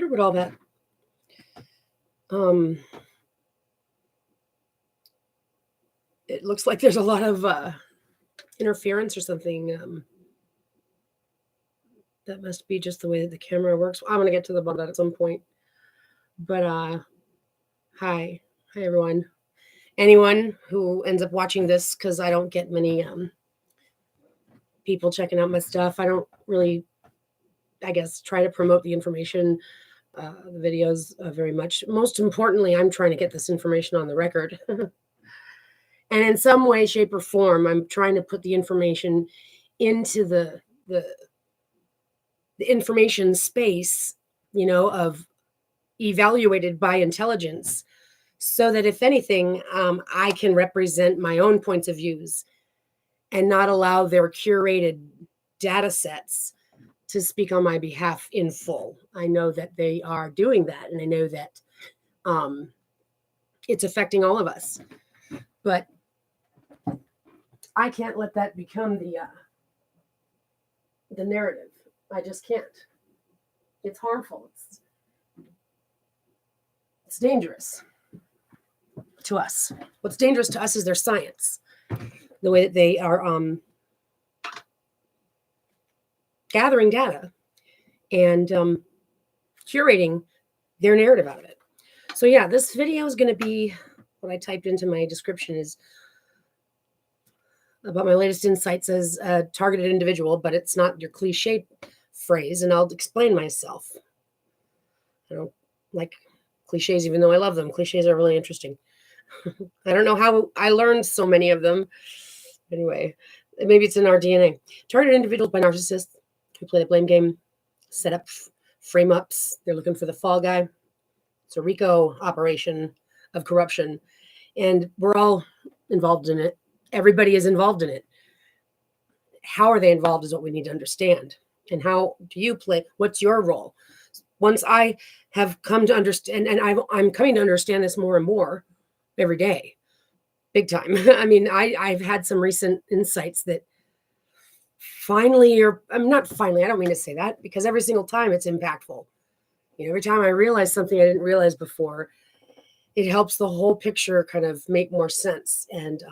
wonder what all that it looks like there's a lot of interference or something. That must be just the way that the camera works. I'm going to get to the bottom of that at some point. But hi everyone. Anyone who ends up watching this, because I don't get many people checking out my stuff. I don't really, I guess, try to promote the information, the videos very much. Most importantly, I'm trying to get this information on the record. And in some way, shape, or form, I'm trying to put the information into the information space, of evaluated by intelligence, so that if anything, I can represent my own points of views and not allow their curated data sets to speak on my behalf in full. I know that they are doing that, and I know that it's affecting all of us. But I can't let that become the narrative. I just can't. It's harmful. It's dangerous to us. What's dangerous to us is their science, the way that they are gathering data and curating their narrative out of it. So yeah, this video is going to be, what I typed into my description is about my latest insights as a targeted individual, but it's not your cliche phrase, and I'll explain myself. I don't like cliches, even though I love them. Cliches are really interesting. I don't know how I learned so many of them. Anyway, maybe it's in our DNA. Targeted individuals by narcissists who play the blame game, set up frame ups. They're looking for the fall guy. It's a RICO operation of corruption, and we're all involved in it. Everybody is involved in it. How are they involved is what we need to understand. And how do you play? What's your role? Once I have come to understand, and I'm coming to understand this more and more every day, big time. I mean, I've had some recent insights that finally, I'm not finally, I don't mean to say that, because every single time it's impactful. Every time I realize something I didn't realize before, it helps the whole picture kind of make more sense. And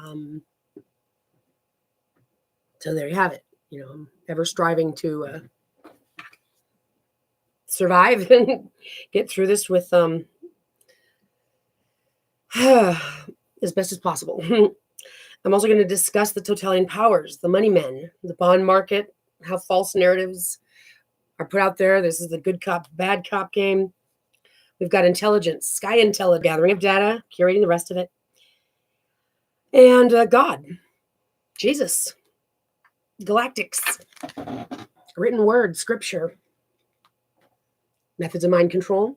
so there you have it. I'm ever striving to survive and get through this with as best as possible. I'm also going to discuss the totalitarian powers, the money men, the bond market, how false narratives are put out there. This is the good cop, bad cop game. We've got intelligence, sky intel, gathering of data, curating the rest of it. And God, Jesus, galactics, written word, scripture, methods of mind control.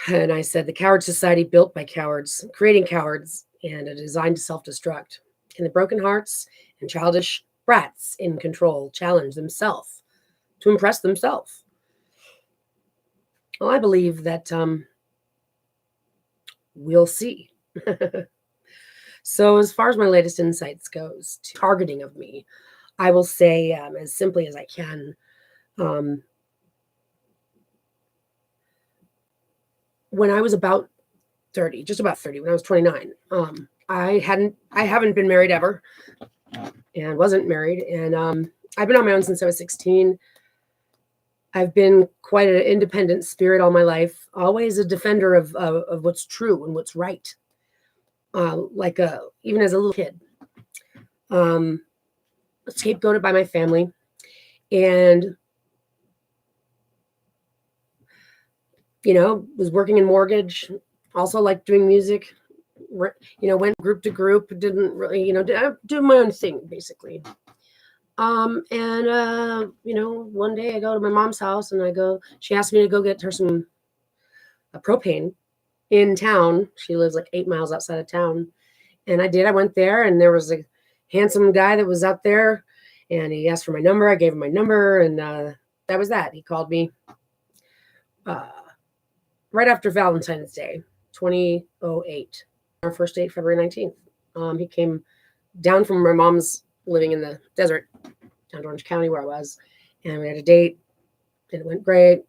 And I said the coward society built by cowards, creating cowards, and a design to self-destruct. And the broken hearts and childish brats in control challenge themself to impress themselves. Well, I believe that we'll see. So as far as my latest insights goes, targeting of me, I will say as simply as I can, when I was about 30, just about 30, when I was 29, I haven't been married ever, and wasn't married. And I've been on my own since I was 16. I've been quite an independent spirit all my life, always a defender of what's true and what's right. Even as a little kid, scapegoated by my family, and was working in mortgage, also liked doing music, went group to group, didn't really, do my own thing, basically. One day I go to my mom's house and she asked me to go get her some propane in town. She lives like 8 miles outside of town. And I did. I went there, and there was a handsome guy that was out there, and he asked for my number. I gave him my number, and that was that. He called me right after Valentine's Day, 2008. Our first date, February 19th. He came down from my mom's living in the desert down to Orange County where I was, and we had a date, and it went great.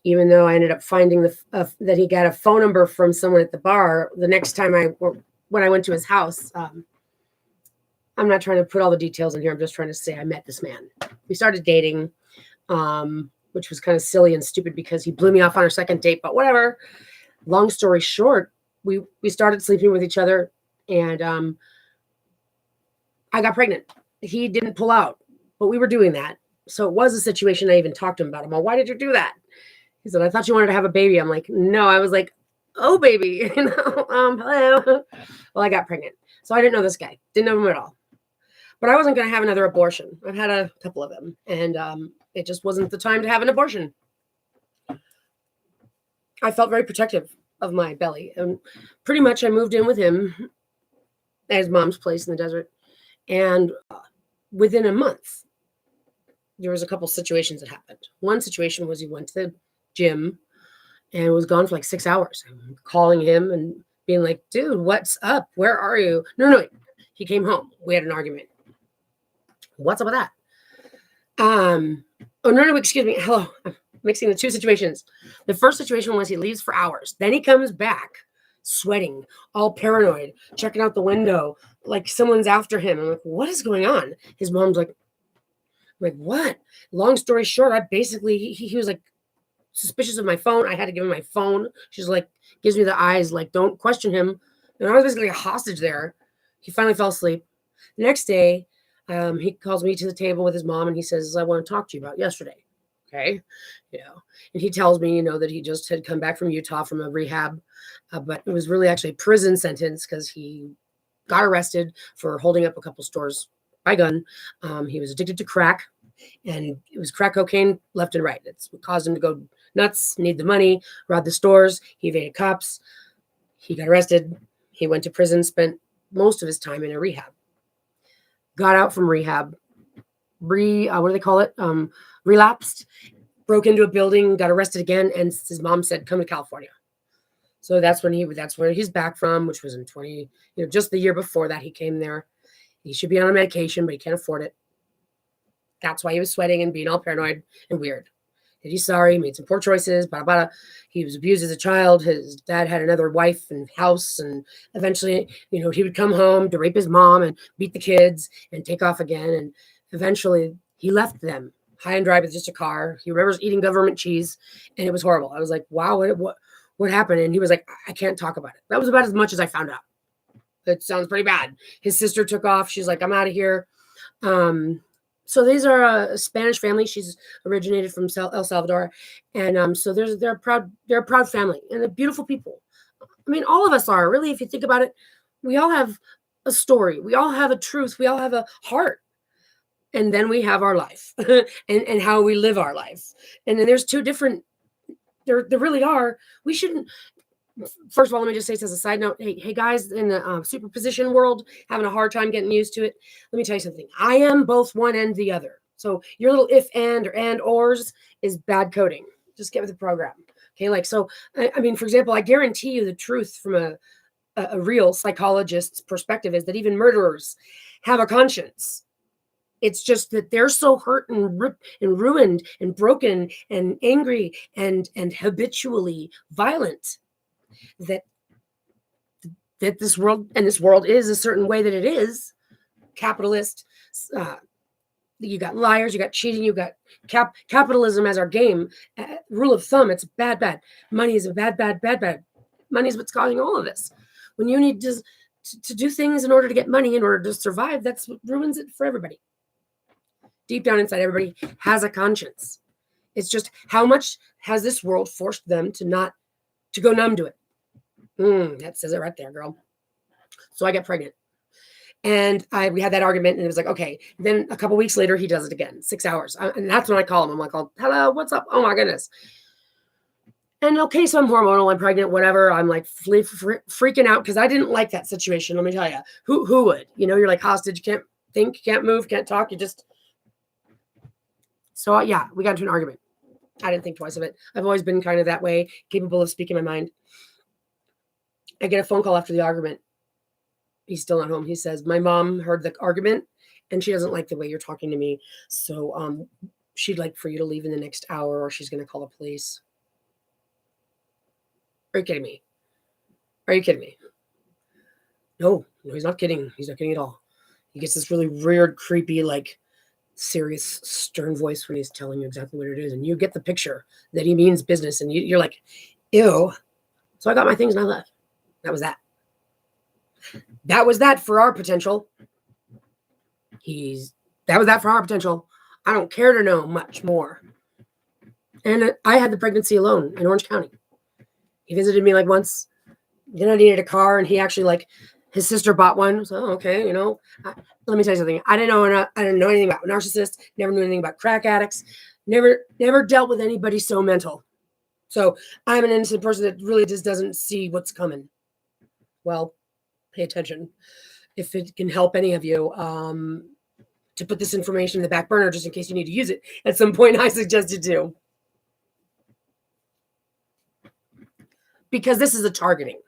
even though I ended up finding that he got a phone number from someone at the bar. The next time when I went to his house, I'm not trying to put all the details in here. I'm just trying to say I met this man. We started dating, which was kind of silly and stupid because he blew me off on our second date, but whatever. Long story short, we started sleeping with each other, and I got pregnant. He didn't pull out, but we were doing that. So it was a situation. I even talked to him about it. Well, why did you do that? He said, I thought you wanted to have a baby. I'm like, no. I was like, oh, baby. Hello. Well, I got pregnant. So I didn't know this guy. Didn't know him at all. But I wasn't going to have another abortion. I've had a couple of them. And it just wasn't the time to have an abortion. I felt very protective of my belly. And pretty much I moved in with him at his mom's place in the desert. And within a month, there was a couple situations that happened. One situation was he went to the gym and was gone for like 6 hours. I'm calling him and being like, dude, what's up? Where are you? No. He came home. We had an argument. What's up with that? No, excuse me. Hello. I'm mixing the two situations. The first situation was he leaves for hours. Then he comes back sweating, all paranoid, checking out the window, like someone's after him. I'm like, what is going on? His mom's like, what? Long story short, I basically, he was like suspicious of my phone. I had to give him my phone. She's like, gives me the eyes, like, don't question him. And I was basically a hostage there. He finally fell asleep. The next day, he calls me to the table with his mom and he says, I want to talk to you about yesterday. Okay. And he tells me, that he just had come back from Utah from a rehab, but it was really actually a prison sentence because he got arrested for holding up a couple stores by gun. He was addicted to crack, and it was crack cocaine left and right. It's what caused him to go nuts, need the money, rob the stores. He evaded cops. He got arrested. He went to prison, spent most of his time in a rehab. Got out from rehab, what do they call it? Relapsed, broke into a building, got arrested again, and his mom said, come to California. So that's where he's back from, which was in just the year before that he came there. He should be on a medication, but he can't afford it. That's why he was sweating and being all paranoid and weird. And he's sorry, he made some poor choices, blah, blah, blah. He was abused as a child. His dad had another wife and house. And eventually, he would come home to rape his mom and beat the kids and take off again. And eventually he left them high and dry with just a car. He remembers eating government cheese, and it was horrible. I was like, wow, what happened? And he was like, I can't talk about it. That was about as much as I found out. It sounds pretty bad. His sister took off. She's like, I'm out of here. So these are a Spanish family. She's originated from El Salvador. And so they're a proud family, and they're beautiful people. I mean, all of us are, really, if you think about it. We all have a story. We all have a truth. We all have a heart. And then we have our life and how we live our life. And then there's two different, there really are. We shouldn't, first of all, let me just say this as a side note. Hey guys, in the superposition world, having a hard time getting used to it. Let me tell you something. I am both one and the other. So your little if and ors is bad coding. Just get with the program. Okay, so I mean, for example, I guarantee you the truth from a real psychologist's perspective is that even murderers have a conscience. It's just that they're so hurt and ripped and ruined and broken and angry and habitually violent that this world is a certain way that it is. Capitalist, you got liars, you got cheating, you got capitalism as our game. Rule of thumb, it's bad. Money is a bad. Money is what's causing all of this. When you need to do things in order to get money, in order to survive, that's what ruins it for everybody. Deep down inside, everybody has a conscience. It's just how much has this world forced them to go numb to it. That says it right there, girl. So I get pregnant. And we had that argument, and it was like, okay. Then a couple weeks later, he does it again, 6 hours. And that's when I call him. I'm like, oh, hello, what's up? Oh, my goodness. And okay, so I'm hormonal, I'm pregnant, whatever. I'm like freaking out because I didn't like that situation. Let me tell you, who would? You're like hostage. You can't think, you can't move, can't talk. You just... So yeah, we got into an argument. I didn't think twice of it. I've always been kind of that way, capable of speaking my mind. I get a phone call after the argument. He's still not home. He says, my mom heard the argument and she doesn't like the way you're talking to me. So she'd like for you to leave in the next hour or she's going to call the police. Are you kidding me? Are you kidding me? No, he's not kidding. He's not kidding at all. He gets this really weird, creepy, like serious, stern voice when he's telling you exactly what it is. And you get the picture that he means business. And you're like, ew. So I got my things and I left. That was that. That was that for our potential. That was that for our potential. I don't care to know much more. And I had the pregnancy alone in Orange County. He visited me like once. Then I needed a car, and he actually like his sister bought one. So okay, let me tell you something. I didn't know anything about narcissists. Never knew anything about crack addicts. Never dealt with anybody so mental. So I'm an innocent person that really just doesn't see what's coming. Well, pay attention. If it can help any of you, to put this information in the back burner just in case you need to use it at some point, I suggest you do. Because this is a targeting.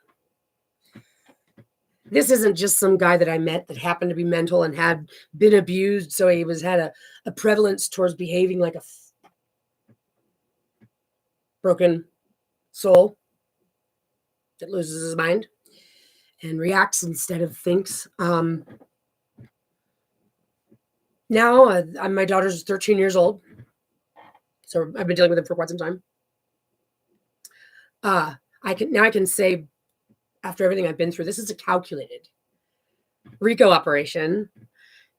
This isn't just some guy that I met that happened to be mental and had been abused, so he had a prevalence towards behaving like a broken soul that loses his mind and reacts instead of thinks. Now, my daughter's 13 years old, so I've been dealing with him for quite some time. I can say, after everything I've been through, this is a calculated RICO operation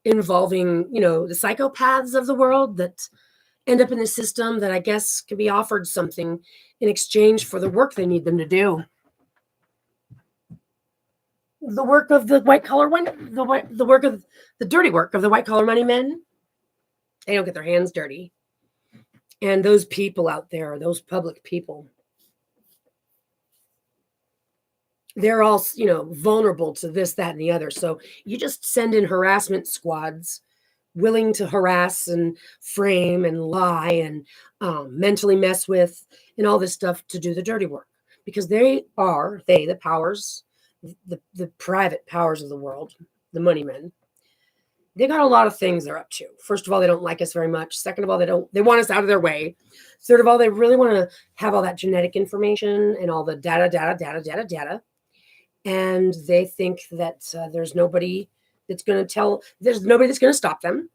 involving, the psychopaths of the world that end up in the system that I guess can be offered something in exchange for the work they need them to do. The work of the white collar the work of the dirty work of the white collar money men. They don't get their hands dirty. And those people out there, those public people, they're all, vulnerable to this, that, and the other. So you just send in harassment squads willing to harass and frame and lie and mentally mess with and all this stuff to do the dirty work. Because the powers, the private powers of the world, the money men, they got a lot of things they're up to. First of all, they don't like us very much. Second of all, they want us out of their way. Third of all, they really want to have all that genetic information and all the data. And they think that there's nobody that's going to stop them.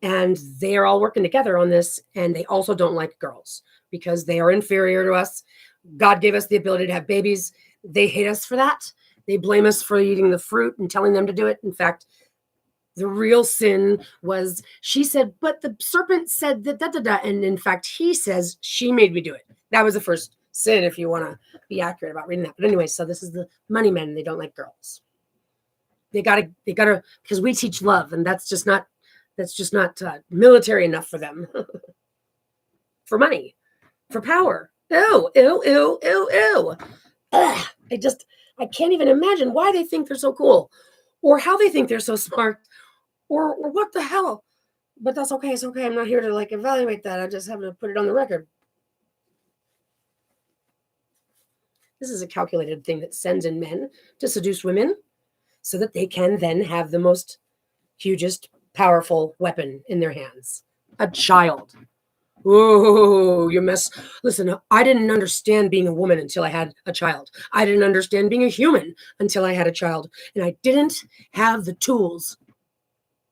And they are all working together on this. And they also don't like girls because they are inferior to us. God gave us the ability to have babies. They hate us for that. They blame us for eating the fruit and telling them to do it. In fact, the real sin was, she said, but the serpent said that, and in fact, he says, she made me do it. That was the first sin, if you want to be accurate about reading that. But anyway, so this is the money men. They don't like girls. They gotta, because we teach love, and that's just not military enough for them. For money, for power. Ew. Ugh, I can't even imagine why they think they're so cool, or how they think they're so smart, or what the hell. But that's okay. It's okay. I'm not here to evaluate that. I just have to put it on the record. This is a calculated thing that sends in men to seduce women so that they can then have the most hugest, powerful weapon in their hands. A child. Oh, you mess. Listen, I didn't understand being a woman until I had a child. I didn't understand being a human until I had a child. And I didn't have the tools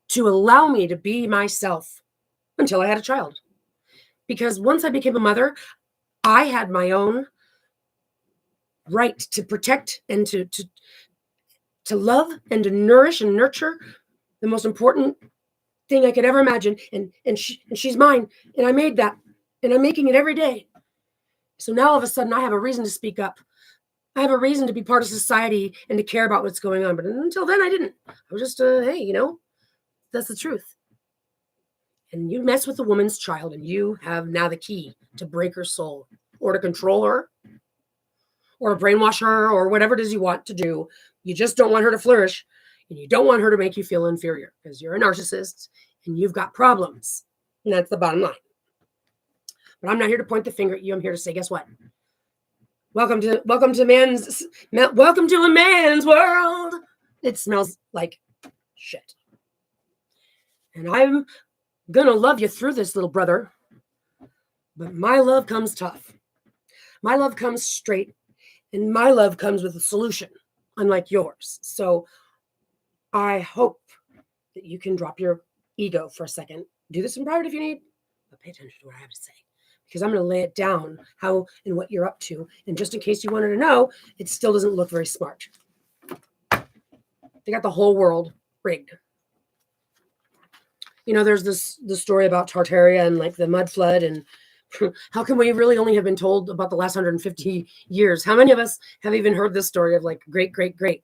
to allow me to be myself until I had a child. Because once I became a mother, I had my own right to protect and to love and to nourish and nurture the most important thing I could ever imagine. And she's mine. And I made that. And I'm making it every day. So now all of a sudden I have a reason to speak up. I have a reason to be part of society and to care about what's going on. But until then I didn't. I was just, hey, that's the truth. And you mess with a woman's child and you have now the key to break her soul or to control her or to brainwash her or whatever it is you want to do. You just don't want her to flourish and you don't want her to make you feel inferior because you're a narcissist and you've got problems. And that's the bottom line. But I'm not here to point the finger at you. I'm here to say, guess what? Welcome to a man's world. It smells like shit. And I'm going to love you through this, little brother. But my love comes tough. My love comes straight, and my love comes with a solution, unlike yours. So I hope that you can drop your ego for a second. Do this in private if you need, but pay attention to what I have to say, because I'm going to lay it down how and what you're up to. And just in case you wanted to know, it still doesn't look very smart. They got the whole world rigged. You know, there's the story about Tartaria and like the mud flood, and how can we really only have been told about the last 150 years? How many of us have even heard this story of like great,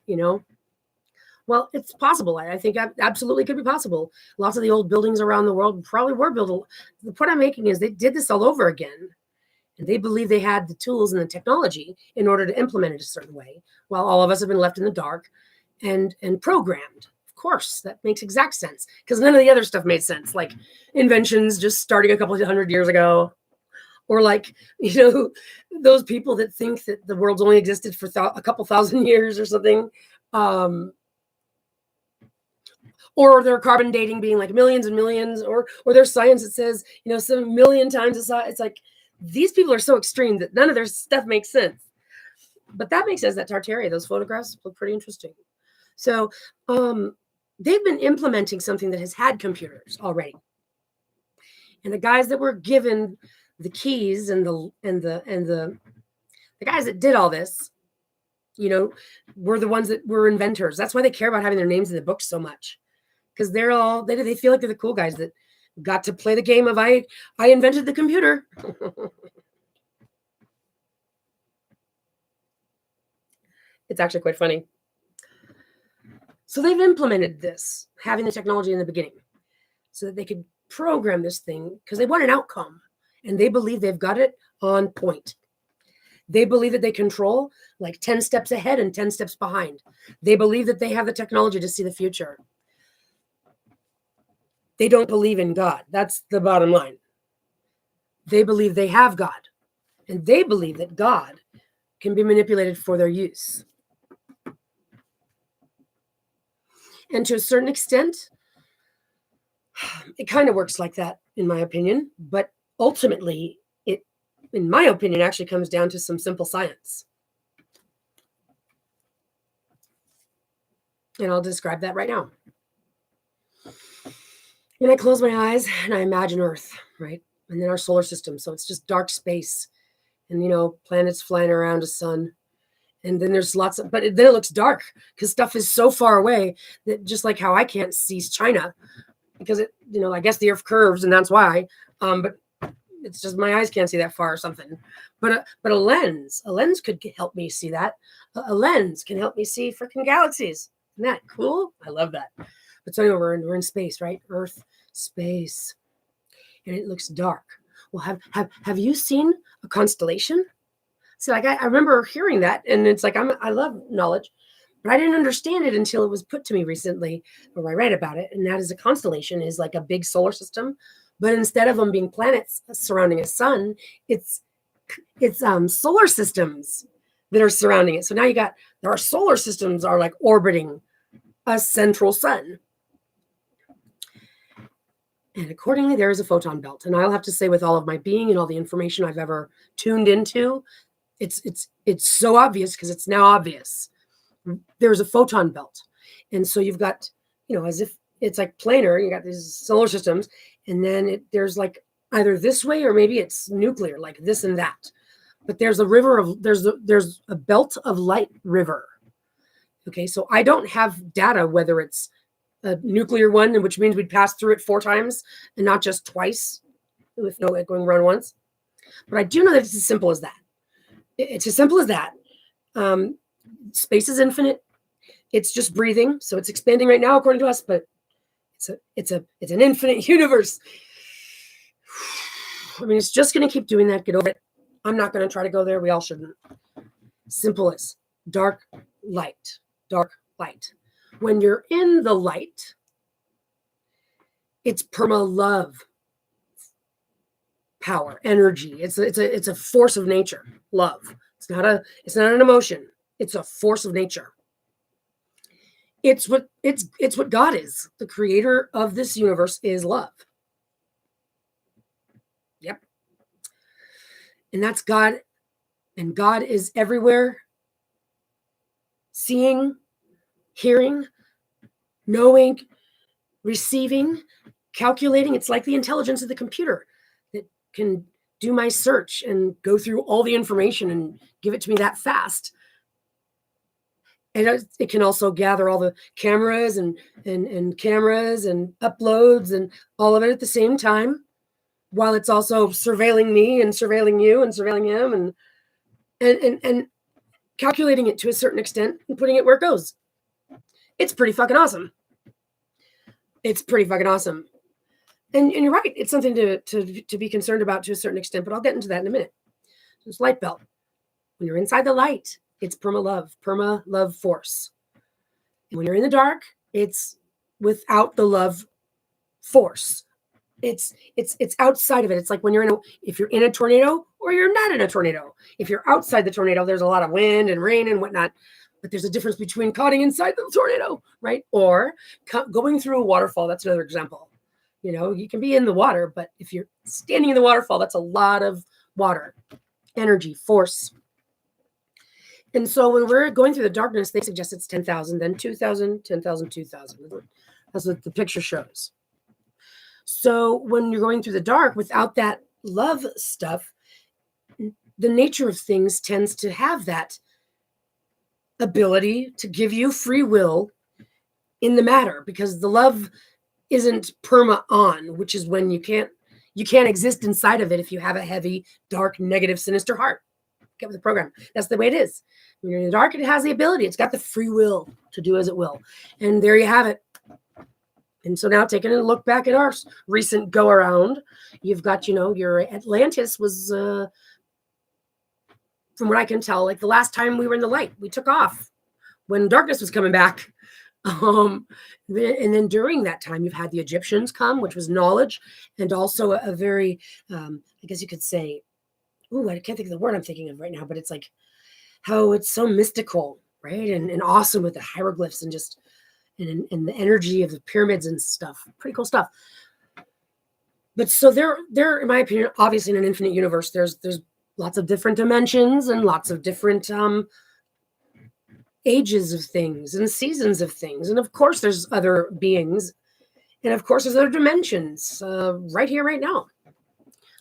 you know? Well, it's possible. I think absolutely could be possible. Lots of the old buildings around the world probably were built. The point I'm making is they did this all over again. And they believe they had the tools and the technology in order to implement it a certain way, while all of us have been left in the dark and programmed. Of course, that makes exact sense, because none of the other stuff made sense, like inventions just starting a couple of hundred years ago, or like, you know, those people that think that the world's only existed for a couple thousand years or something. Or their carbon dating being like millions and millions, or their science that says, you know, some million times the size. It's like, these people are so extreme that none of their stuff makes sense. But that makes sense, that Tartaria, those photographs look pretty interesting. So they've been implementing something that has had computers already. And the guys that were given the keys and the guys that did all this, you know, were the ones that were inventors. That's why they care about having their names in the books so much. Because they feel like they're the cool guys that got to play the game of I invented the computer. It's actually quite funny. So they've implemented this, having the technology in the beginning, so that they could program this thing, because they want an outcome, and they believe they've got it on point. They believe that they control like 10 steps ahead and 10 steps behind. They believe that they have the technology to see the future. They don't believe in God. That's the bottom line. They believe they have God, and they believe that God can be manipulated for their use. And to a certain extent, it kind of works like that, in my opinion. But ultimately, it, in my opinion, actually comes down to some simple science. And I'll describe that right now. When I close my eyes and I imagine Earth, right? And then our solar system. So it's just dark space and, you know, planets flying around a sun. And then there's lots of, but then it looks dark because stuff is so far away that, just like how I can't see China, because it, you know, I guess the Earth curves and that's why. But it's just my eyes can't see that far or something. But a lens could help me see that. A lens can help me see freaking galaxies. Isn't that cool? I love that. But so anyway, we're in space, right? Earth, space, and it looks dark. Well, have you seen a constellation? So like I remember hearing that, and it's like I love knowledge, but I didn't understand it until it was put to me recently, or I read about it. And that is, a constellation is like a big solar system, but instead of them being planets surrounding a sun, it's solar systems that are surrounding it. So now there are solar systems are like orbiting a central sun. And accordingly, there is a photon belt. And I'll have to say, with all of my being and all the information I've ever tuned into, it's so obvious, because it's now obvious. There's a photon belt. And so you've got, you know, as if it's like planar, you got these solar systems, and then there's like either this way or maybe it's nuclear, like this and that. But there's there's a belt of light river. Okay, so I don't have data whether it's a nuclear one, which means we'd pass through it 4 times and not just twice, with no going around once. But I do know that it's as simple as that. It's as simple as that. Space is infinite. It's just breathing, so it's expanding right now according to us, but it's an infinite universe. I mean, it's just going to keep doing that. Get over it. I'm not going to try to go there. We all shouldn't. Simple as dark light. Dark light. When you're in the light, it's perma love, power, energy. It's a force of nature. Love. It's not an emotion. It's a force of nature. It's what God is. The creator of this universe is love. Yep. And that's God And God is everywhere, seeing, hearing, knowing, receiving, calculating. It's like the intelligence of the computer that can do my search and go through all the information and give it to me that fast. And it can also gather all the cameras and cameras and uploads and all of it at the same time, while it's also surveilling me and surveilling you and surveilling him and calculating it to a certain extent and putting it where it goes. It's pretty fucking awesome. It's pretty fucking awesome. And you're right. It's something to be concerned about to a certain extent, but I'll get into that in a minute. This light belt. When you're inside the light, it's perma love force. And when you're in the dark, it's without the love force. It's outside of it. It's like when if you're in a tornado or you're not in a tornado. If you're outside the tornado, there's a lot of wind and rain and whatnot. But there's a difference between caught inside the tornado, right? Or going through a waterfall. That's another example. You can be in the water, but if you're standing in the waterfall, that's a lot of water, energy, force. And so when we're going through the darkness, they suggest it's 10,000, then 2,000, 10,000, 2,000. That's what the picture shows. So when you're going through the dark without that love stuff, the nature of things tends to have that ability to give you free will in the matter, because the love isn't perma on, which is when you can't exist inside of it if you have a heavy, dark, negative, sinister heart. Get with the program. That's the way it is. When you're in the dark, it has the ability. It's got the free will to do as it will. And there you have it. And so now taking a look back at our recent go around, you've got, your Atlantis was, from what I can tell, like the last time we were in the light, we took off when darkness was coming back. And then during that time, you've had the Egyptians come, which was knowledge, and also a very, I guess you could say, I can't think of the word I'm thinking of right now, but it's like how it's so mystical, right? And awesome with the hieroglyphs and just and the energy of the pyramids and stuff. Pretty cool stuff. But so there, in my opinion, obviously in an infinite universe, there's lots of different dimensions and lots of different ages of things and seasons of things. And of course, there's other beings. And of course, there's other dimensions right here, right now.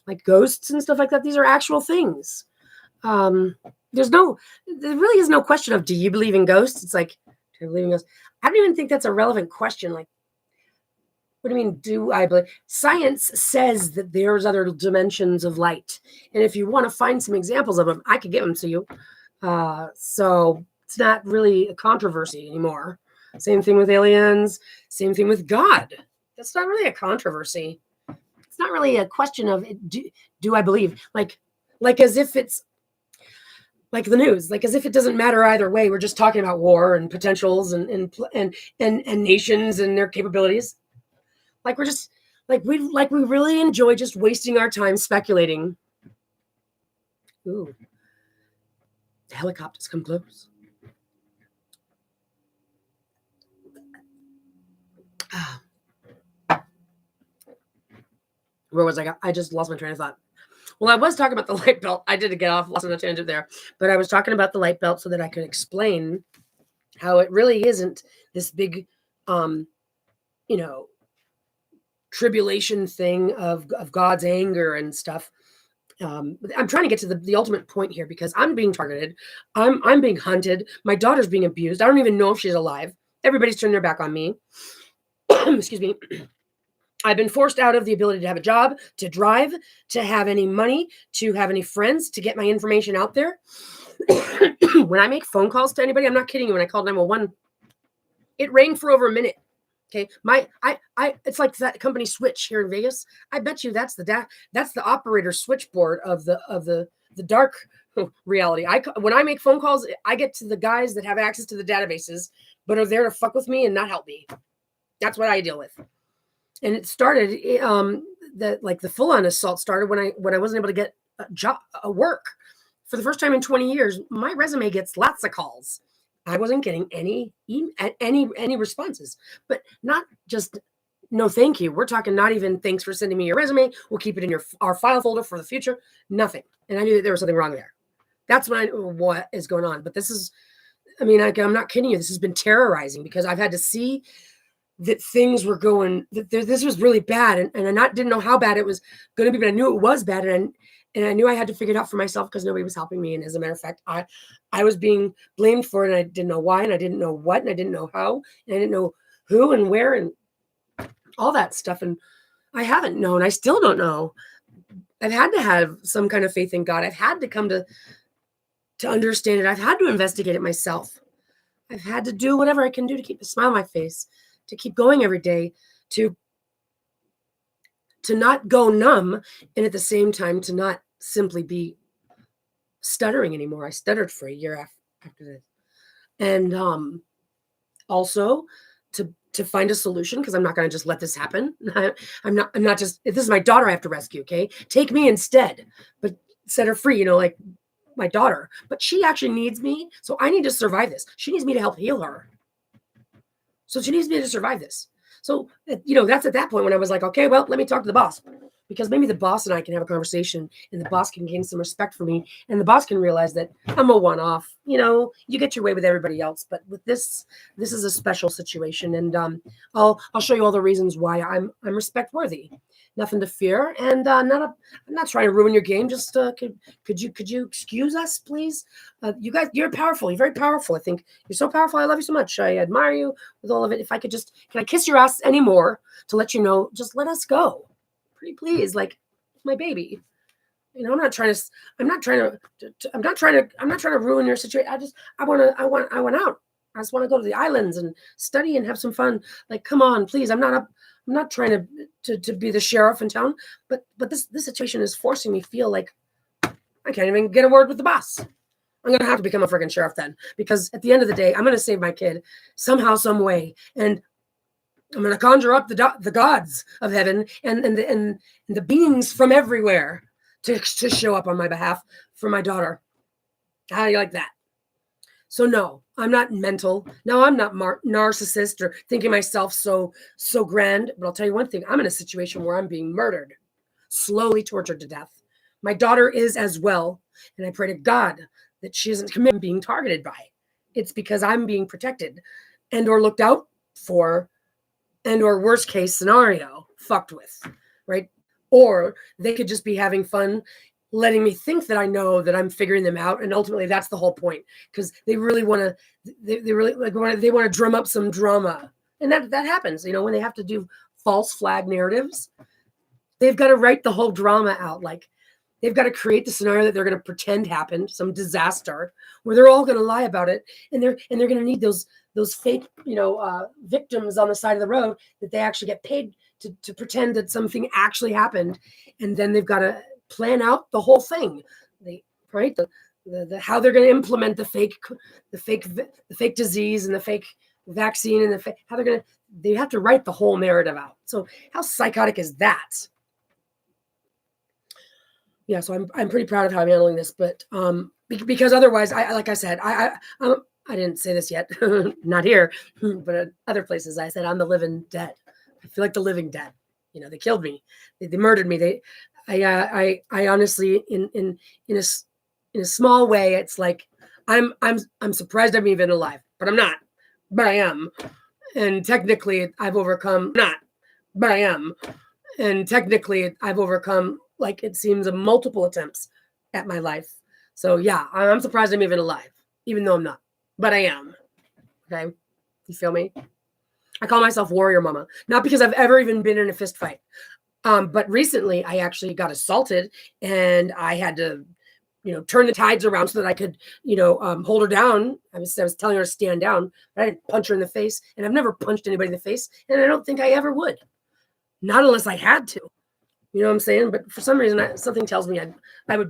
Like ghosts and stuff like that. These are actual things. There really is no question of, do you believe in ghosts? It's like, do I believe in ghosts? I don't even think that's a relevant question. Like, what do you mean, do I believe? Science says that there's other dimensions of light. And if you want to find some examples of them, I could give them to you. So it's not really a controversy anymore. Same thing with aliens. Same thing with God. That's not really a controversy. It's not really a question of do I believe, like as if it's like the news, like as if it doesn't matter either way. We're just talking about war and potentials and nations and their capabilities. Like we're just we really enjoy just wasting our time speculating. Ooh, the helicopters come close. Where was I? I just lost my train of thought. Well, I was talking about the light belt. I did get off, lost on a tangent there. But I was talking about the light belt so that I could explain how it really isn't this big, tribulation thing of God's anger and stuff. I'm trying to get to the ultimate point here because I'm being targeted. I'm being hunted. My daughter's being abused. I don't even know if she's alive. Everybody's turned their back on me. Excuse me. I've been forced out of the ability to have a job, to drive, to have any money, to have any friends, to get my information out there. When I make phone calls to anybody, I'm not kidding you. When I called 911, it rang for over a minute. Okay, it's like that company Switch here in Vegas. I bet you that's the operator switchboard of the dark reality. When I make phone calls, I get to the guys that have access to the databases, but are there to fuck with me and not help me. That's what I deal with. And it started the full-on assault started when I wasn't able to get a work for the first time in 20 years. My resume gets lots of calls. I wasn't getting any responses, but not just no thank you. We're talking not even thanks for sending me your resume. We'll keep it in our file folder for the future. Nothing. And I knew that there was something wrong there. That's when I know what is going on. But this is, I mean, I'm not kidding you. This has been terrorizing because I've had to see that things were going, that this was really bad. And I didn't know how bad it was going to be, but I knew it was bad. And I knew I had to figure it out for myself because nobody was helping me. And as a matter of fact, I was being blamed for it. And I didn't know why. And I didn't know what. And I didn't know how. And I didn't know who and where and all that stuff. And I haven't known. I still don't know. I've had to have some kind of faith in God. I've had to come to understand it. I've had to investigate it myself. I've had to do whatever I can do to keep a smile on my face, to keep going every day, to not go numb, and at the same time to not simply be stuttering anymore. I stuttered for a year after this. And also to find a solution, because I'm not going to just let this happen. I'm not just, if this is my daughter I have to rescue, okay? Take me instead, but set her free, like my daughter. But she actually needs me, so I need to survive this. She needs me to help heal her. So she needs me to survive this. So, that's at that point when I was like, okay, well, let me talk to the boss, because maybe the boss and I can have a conversation and the boss can gain some respect for me. And the boss can realize that I'm a one-off, you get your way with everybody else. But with this is a special situation. And I'll show you all the reasons why I'm respect worthy. Nothing to fear. And I'm not trying to ruin your game. Just could you excuse us, please? You guys, you're powerful. You're very powerful. I think you're so powerful. I love you so much. I admire you with all of it. If I could can I kiss your ass anymore to let you know, just let us go. Pretty please, like my baby. I'm not trying to ruin your situation. I want out. I just want to go to the islands and study and have some fun. Like, come on, please. I'm not trying to be the sheriff in town, but this situation is forcing me to feel like I can't even get a word with the boss. I'm going to have to become a freaking sheriff then, because at the end of the day, I'm going to save my kid somehow, some way. And I'm going to conjure up the gods of heaven and the beings from everywhere to show up on my behalf for my daughter. How do you like that? So no, I'm not mental. No, I'm not narcissist or thinking myself so grand. But I'll tell you one thing. I'm in a situation where I'm being murdered, slowly tortured to death. My daughter is as well. And I pray to God that she isn't being targeted by. It's because I'm being protected and or looked out for, and or worst case scenario, fucked with, right? Or they could just be having fun, letting me think that I know that I'm figuring them out. And ultimately that's the whole point, because they really want to, they want to drum up some drama. And that happens, when they have to do false flag narratives, they've got to write the whole drama out. Like they've got to create the scenario that they're going to pretend happened, some disaster where they're all going to lie about it. And they're going to need those fake, victims on the side of the road that they actually get paid to pretend that something actually happened. And then they've got to plan out the whole thing. The how they're going to implement the fake disease and the fake vaccine and how they have to write the whole narrative out. So how psychotic is that? Yeah, so I'm pretty proud of how I'm handling this, but because otherwise, like I said, I didn't say this yet, not here, but at other places, I said I'm the living dead. I feel like the living dead. They killed me, they murdered me. I honestly, in a small way, it's like I'm surprised I'm even alive, but I'm not, but I am, and technically I've overcome. Not, but I am, and technically I've overcome. Like it seems multiple attempts at my life. So yeah, I'm surprised I'm even alive, even though I'm not, but I am. Okay. You feel me? I call myself warrior mama, not because I've ever even been in a fist fight. But recently I actually got assaulted and I had to, turn the tides around so that I could, hold her down. I was telling her to stand down, but I didn't punch her in the face, and I've never punched anybody in the face. And I don't think I ever would, not unless I had to. You know what I'm saying? But for some reason, something tells me I'd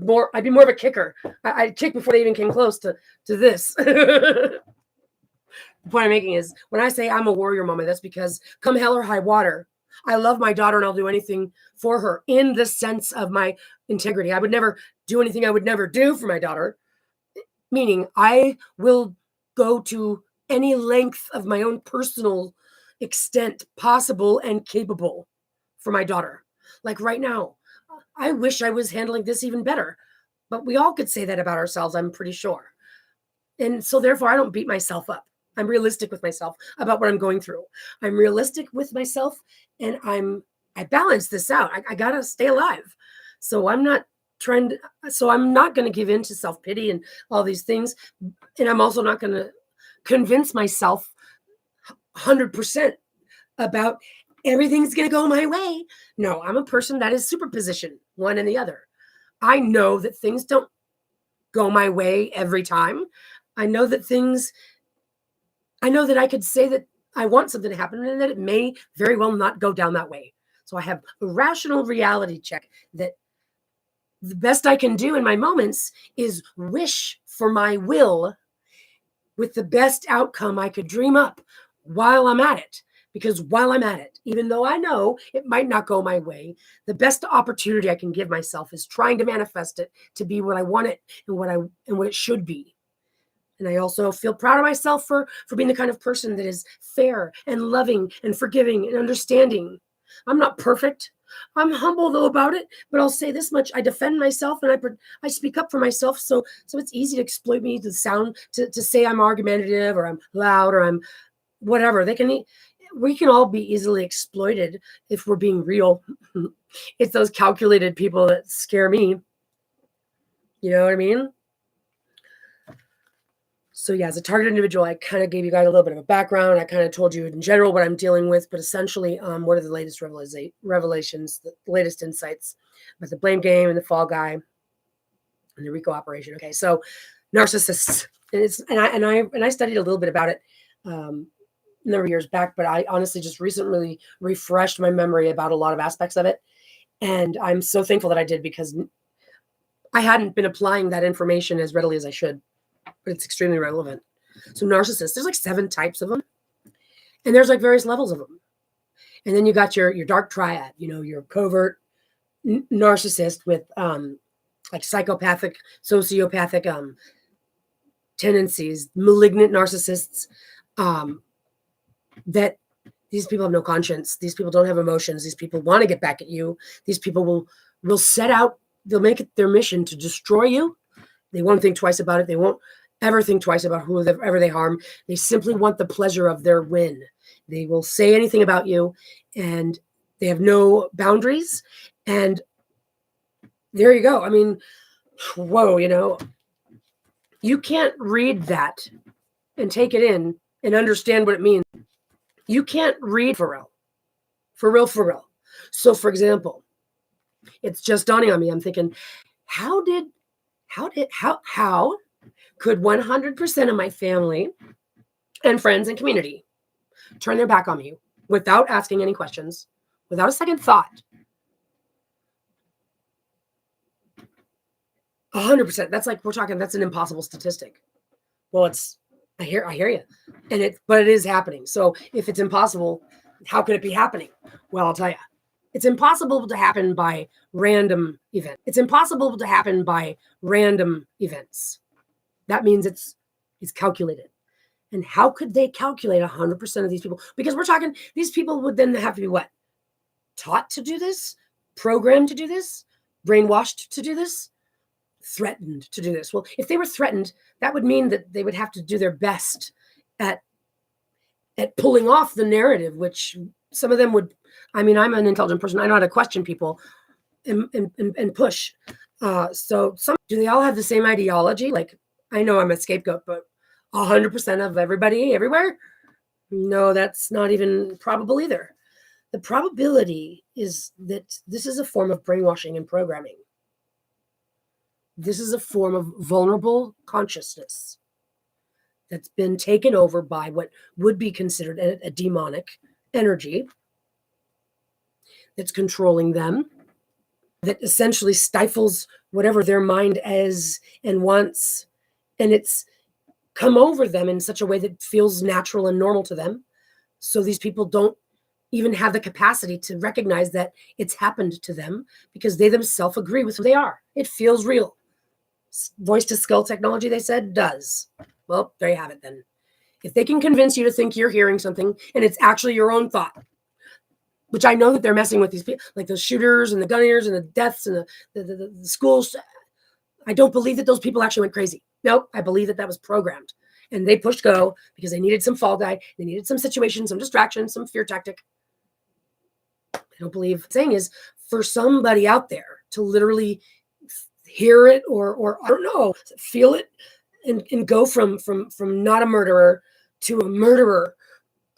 be more of a kicker. I'd kick before they even came close to this. The point I'm making is when I say I'm a warrior mama, that's because come hell or high water, I love my daughter and I'll do anything for her in the sense of my integrity. I would never do anything I would never do for my daughter, meaning I will go to any length of my own personal extent possible and capable for my daughter. Like right now, I wish I was handling this even better. But we all could say that about ourselves, I'm pretty sure. And so therefore, I don't beat myself up. I'm realistic with myself about what I'm going through. I'm realistic with myself, and I balance this out. I gotta stay alive. So I'm not trying to, so I'm not going to give in to self-pity and all these things. And I'm also not going to convince myself 100% about everything's going to go my way. No, I'm a person that is superposition, one and the other. I know that things don't go my way every time. I know that I could say that I want something to happen and that it may very well not go down that way. So I have a rational reality check that the best I can do in my moments is wish for my will with the best outcome I could dream up while I'm at it. Because while I'm at it, even though I know it might not go my way, the best opportunity I can give myself is trying to manifest it to be what I want it and what it should be. And I also feel proud of myself for being the kind of person that is fair and loving and forgiving and understanding. I'm not perfect. I'm humble though about it, but I'll say this much: I defend myself and I speak up for myself. So it's easy to exploit me to say I'm argumentative or I'm loud or I'm whatever. We can all be easily exploited if we're being real. It's those calculated people that scare me. You know what I mean? So yeah, as a target individual, I kind of gave you guys a little bit of a background. I kind of told you in general what I'm dealing with, but essentially, what are the latest revelations, the latest insights about the blame game and the fall guy and the RICO operation? Okay, so narcissists, and I studied a little bit about it a number of years back, but I honestly just recently refreshed my memory about a lot of aspects of it, and I'm so thankful that I did because I hadn't been applying that information as readily as I should. But it's extremely relevant. So narcissists, there's like 7 types of them, and there's like various levels of them. And then you got your dark triad, your covert narcissist with like psychopathic, sociopathic tendencies, malignant narcissists. That these people have no conscience. These people don't have emotions. These people want to get back at you. These people will set out. They'll make it their mission to destroy you. They won't think twice about it. They won't ever think twice about whoever they harm. They simply want the pleasure of their win. They will say anything about you, and they have no boundaries. And there you go. I mean, whoa, you can't read that and take it in and understand what it means. You can't read for real. So for example, it's just dawning on me. I'm thinking, how could 100% of my family and friends and community turn their back on me without asking any questions, without a second thought? 100%. That's like, that's an impossible statistic. Well, I hear you. But it is happening. So if it's impossible, how could it be happening? Well, I'll tell you. It's impossible to happen by random events. That means it's calculated. And how could they calculate 100% of these people? Because we're talking, these people would then have to be what? Taught to do this? Programmed to do this? Brainwashed to do this? Threatened to do this? Well, if they were threatened, that would mean that they would have to do their best at pulling off the narrative, which some of them would. I mean, I'm an intelligent person. I know how to question people and push. So do they all have the same ideology? Like, I know I'm a scapegoat, but 100% of everybody everywhere? No, that's not even probable either. The probability is that this is a form of brainwashing and programming. This is a form of vulnerable consciousness that's been taken over by what would be considered a demonic energy that's controlling them, that essentially stifles whatever their mind is and wants. And it's come over them in such a way that feels natural and normal to them. So these people don't even have the capacity to recognize that it's happened to them because they themselves agree with who they are. It feels real. Voice to skull technology, they said, does. Well, there you have it then. If they can convince you to think you're hearing something and it's actually your own thought, which I know that they're messing with these people, like the shooters and the gunners and the deaths and the schools. I don't believe that those people actually went crazy. No, I believe that that was programmed. And they pushed go because they needed some fall guy. They needed some situation, some distraction, some fear tactic. I don't believe. What I'm saying is for somebody out there to literally hear it or I don't know, feel it and go from not a murderer to a murderer,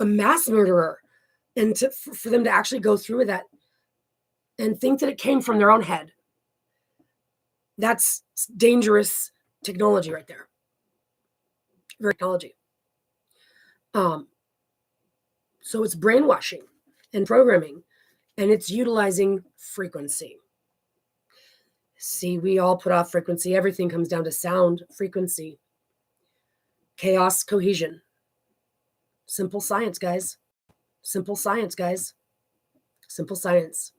a mass murderer, and for them to actually go through with that and think that it came from their own head. That's dangerous technology right there. Very technology. So it's brainwashing and programming, and it's utilizing frequency. See, we all put off frequency. Everything comes down to sound, frequency, chaos, cohesion. Simple science, guys. Simple science, guys. Simple science.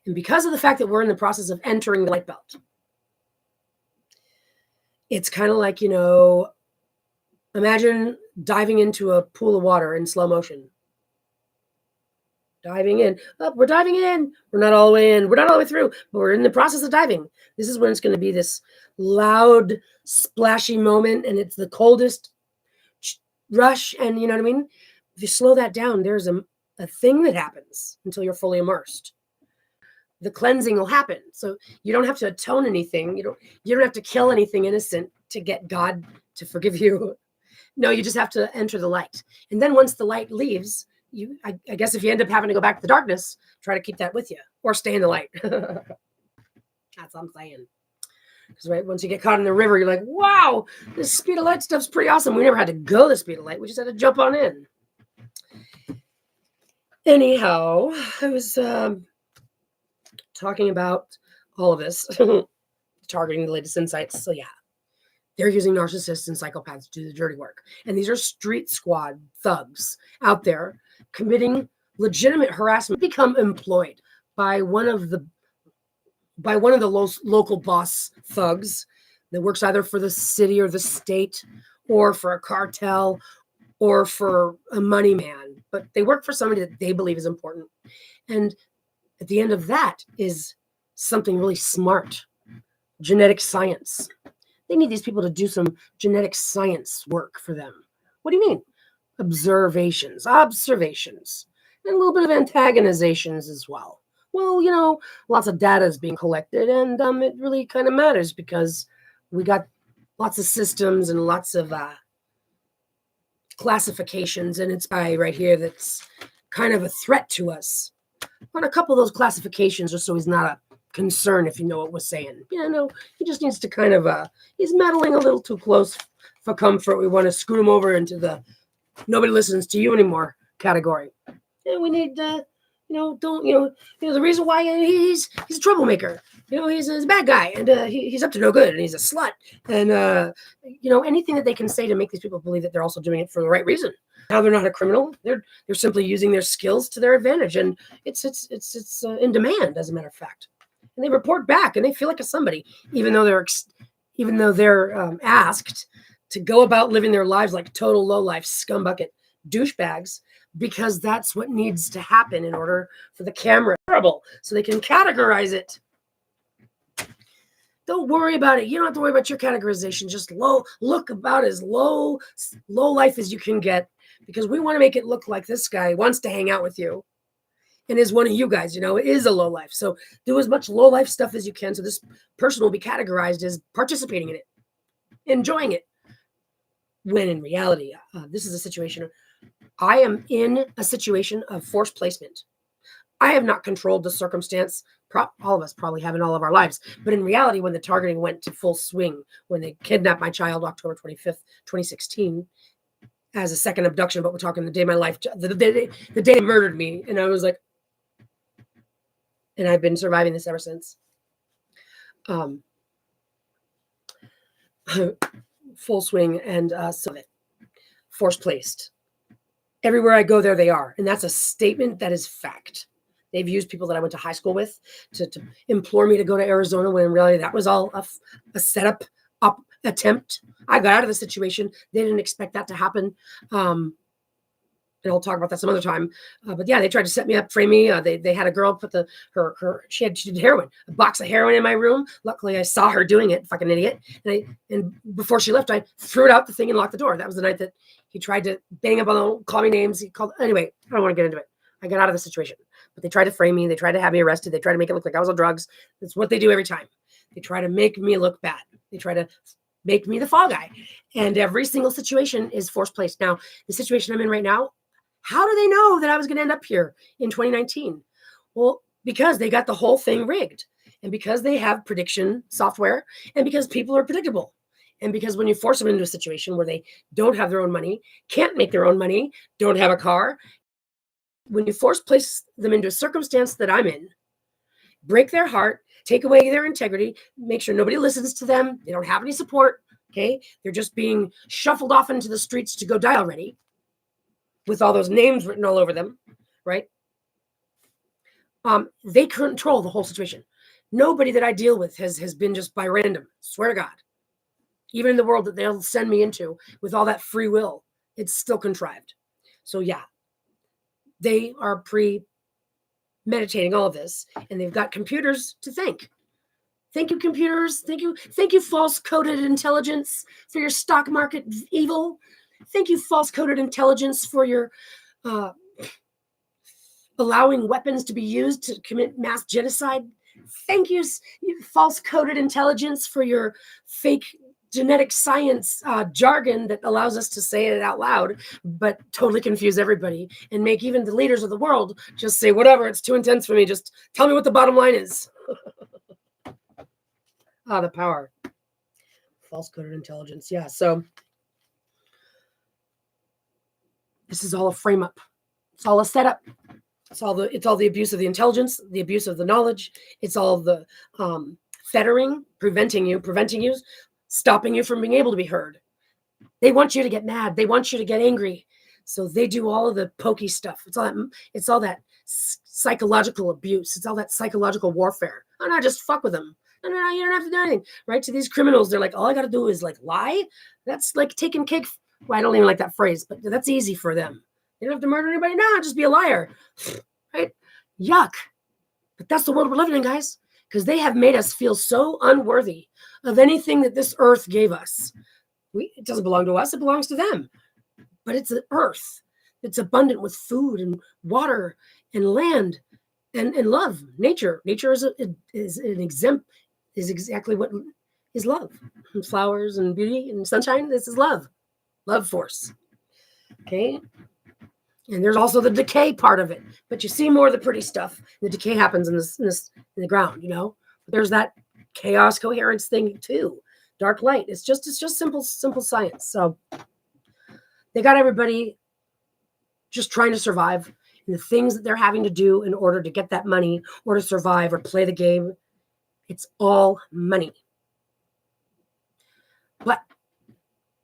And because of the fact that we're in the process of entering the light belt, it's kind of like, imagine diving into a pool of water in slow motion. Diving in. Oh, we're diving in. We're not all the way in. We're not all the way through, but we're in the process of diving. This is when it's going to be this loud, splashy moment, and it's the coldest rush. And you know what I mean? If you slow that down, there's a thing that happens until you're fully immersed. The cleansing will happen. So you don't have to atone anything. You don't have to kill anything innocent to get God to forgive you. No, you just have to enter the light. And then once the light leaves, I guess if you end up having to go back to the darkness, try to keep that with you or stay in the light. That's what I'm saying. Because right, once you get caught in the river, you're like, wow, this speed of light stuff's pretty awesome. We never had to go the speed of light. We just had to jump on in. Anyhow, I was talking about all of this, targeting the latest insights. So yeah, they're using narcissists and psychopaths to do the dirty work. And these are street squad thugs out there committing legitimate harassment, become employed by one of the local boss thugs that works either for the city or the state or for a cartel or for a money man, but they work for somebody that they believe is important. And at the end of that is something really smart, genetic science. They need these people to do some genetic science work for them. What do you mean? Observations, and a little bit of antagonizations as well. Well, lots of data is being collected, and it really kind of matters because we got lots of systems and lots of classifications, and it's by right here that's kind of a threat to us. On a couple of those classifications, just so he's not a concern, if you know what we're saying. No, he just needs to kind of, he's meddling a little too close for comfort. We want to scoot him over into the nobody listens to you anymore category. And we need, the reason why he's a troublemaker. He's a bad guy, and he's up to no good, and he's a slut. And, anything that they can say to make these people believe that they're also doing it for the right reason. Now they're not a criminal. They're simply using their skills to their advantage, and it's in demand, as a matter of fact. And they report back, and they feel like a somebody, even though they're asked to go about living their lives like total low-life scumbucket douchebags, because that's what needs to happen in order for the camera so they can categorize it. Don't worry about it. You don't have to worry about your categorization. Just look about as low life as you can get, because we want to make it look like this guy wants to hang out with you and is one of you guys, is a low life. So do as much low life stuff as you can, so this person will be categorized as participating in it, enjoying it. When in reality, this is a situation. I am in a situation of forced placement. I have not controlled the circumstance. All of us probably have in all of our lives. But in reality, when the targeting went to full swing, when they kidnapped my child October 25th, 2016, as a second abduction, but we're talking the day my life, the day they murdered me. And I was like, and I've been surviving this ever since. Full swing and so force placed. Everywhere I go, there they are. And that's a statement that is fact. They've used people that I went to high school with to implore me to go to Arizona, when in reality that was all a setup attempt. I got out of the situation. They didn't expect that to happen. and I'll talk about that some other time. But yeah, they tried to set me up, frame me. They had a girl put she did heroin, a box of heroin in my room. Luckily, I saw her doing it, fucking idiot. And before she left, I threw it out the thing and locked the door. That was the night that he tried to bang up on the, call me names. Anyway, I don't want to get into it. I got out of the situation. But they tried to frame me. They tried to have me arrested. They tried to make it look like I was on drugs. That's what they do every time. They try to make me look bad. They try to make me the fall guy. And every single situation is forced placed. Now, the situation I'm in right now, how do they know that I was going to end up here in 2019? Well, because they got the whole thing rigged, and because they have prediction software, and because people are predictable, and because when you force them into a situation where they don't have their own money, can't make their own money, don't have a car, when you place them into a circumstance that I'm in, break their heart, take away their integrity, make sure nobody listens to them, they don't have any support, okay? They're just being shuffled off into the streets to go die already, with all those names written all over them, right? They control the whole situation. Nobody that I deal with has been just by random, swear to God. Even in the world that they'll send me into with all that free will, it's still contrived. So yeah, they are meditating all of this, and they've got computers to thank. Thank you, computers. Thank you, false coded intelligence, for your stock market evil. Thank you, false coded intelligence, for your allowing weapons to be used to commit mass genocide. Thank you, false coded intelligence, for your fake genetic science jargon that allows us to say it out loud, but totally confuse everybody and make even the leaders of the world just say, whatever, it's too intense for me. Just tell me what the bottom line is. The power. False coded intelligence. Yeah. So this is all a frame up. It's all a setup. It's all the abuse of the intelligence, the abuse of the knowledge. It's all the fettering, preventing you, stopping you from being able to be heard. They want you to get mad. They want you to get angry. So they do all of the pokey stuff. It's all that psychological abuse. It's all that psychological warfare. Oh no, just fuck with them. No, you don't have to do anything. Right? To these criminals, they're like, all I got to do is like lie. That's like taking cake. Well, I don't even like that phrase, but that's easy for them. You don't have to murder anybody. No, just be a liar. Right? Yuck. But that's the world we're living in, guys. Because they have made us feel so unworthy of anything that this earth gave us. It doesn't belong to us. It belongs to them. But it's an earth that's abundant with food and water and land and love. Nature. Nature is exactly what is love. And flowers and beauty and sunshine. This is love. Love force. Okay? And there's also the decay part of it. But you see more of the pretty stuff. The decay happens in the ground, you know? But there's that chaos coherence thing too. Dark light. It's just simple science. So they got everybody just trying to survive. And the things that they're having to do in order to get that money or to survive or play the game, it's all money. But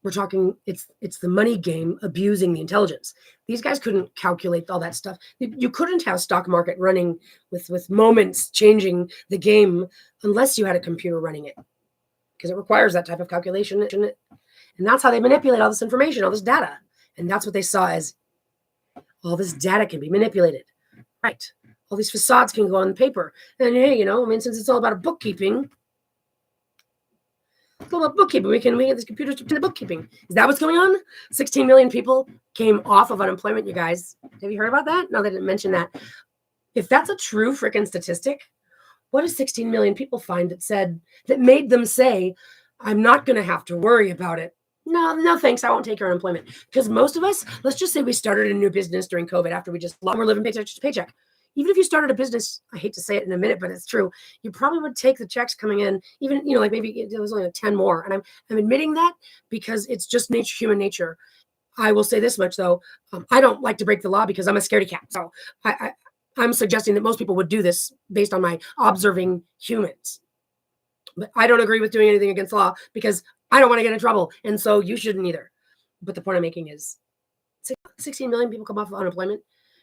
we're talking, it's the money game abusing the intelligence. These guys couldn't calculate all that stuff. You couldn't have stock market running with moments changing the game unless you had a computer running it, because it requires that type of calculation. And that's how they manipulate all this information, all this data. And that's what they saw as all this data can be manipulated. Right. All these facades can go on paper. And hey, since it's all about bookkeeping, it's all about bookkeeping. We can get these computers to do the bookkeeping. Is that what's going on? 16 million people came off of unemployment, you guys. Have you heard about that? No, they didn't mention that. If that's a true freaking statistic, what does 16 million people find that made them say, I'm not going to have to worry about it? No, thanks. I won't take your unemployment. Because most of us, let's just say we started a new business during COVID after we're living paycheck to paycheck. Even if you started a business, I hate to say it in a minute, but it's true. You probably would take the checks coming in, even, like maybe there was only like 10 more. And I'm admitting that because it's just human nature. I will say this much though. I don't like to break the law because I'm a scaredy cat. So I'm suggesting that most people would do this based on my observing humans. But I don't agree with doing anything against the law because I don't want to get in trouble. And so you shouldn't either. But the point I'm making is 16 million people come off of unemployment,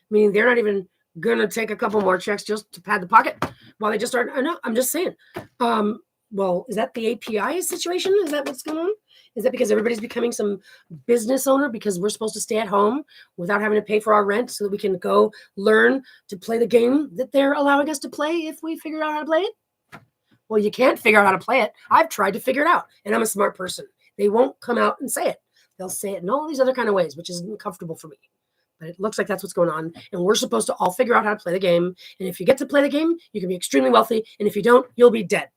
meaning they're not even going to take a couple more checks just to pad the pocket while they just start. I know, I'm just saying. Well, is that the API situation? Is that what's going on? Is that because everybody's becoming some business owner because we're supposed to stay at home without having to pay for our rent so that we can go learn to play the game that they're allowing us to play if we figure out how to play it? Well, you can't figure out how to play it. I've tried to figure it out, and I'm a smart person. They won't come out and say it. They'll say it in all these other kind of ways, which isn't comfortable for me. But it looks like that's what's going on, and we're supposed to all figure out how to play the game. And if you get to play the game, you can be extremely wealthy, and if you don't, you'll be dead.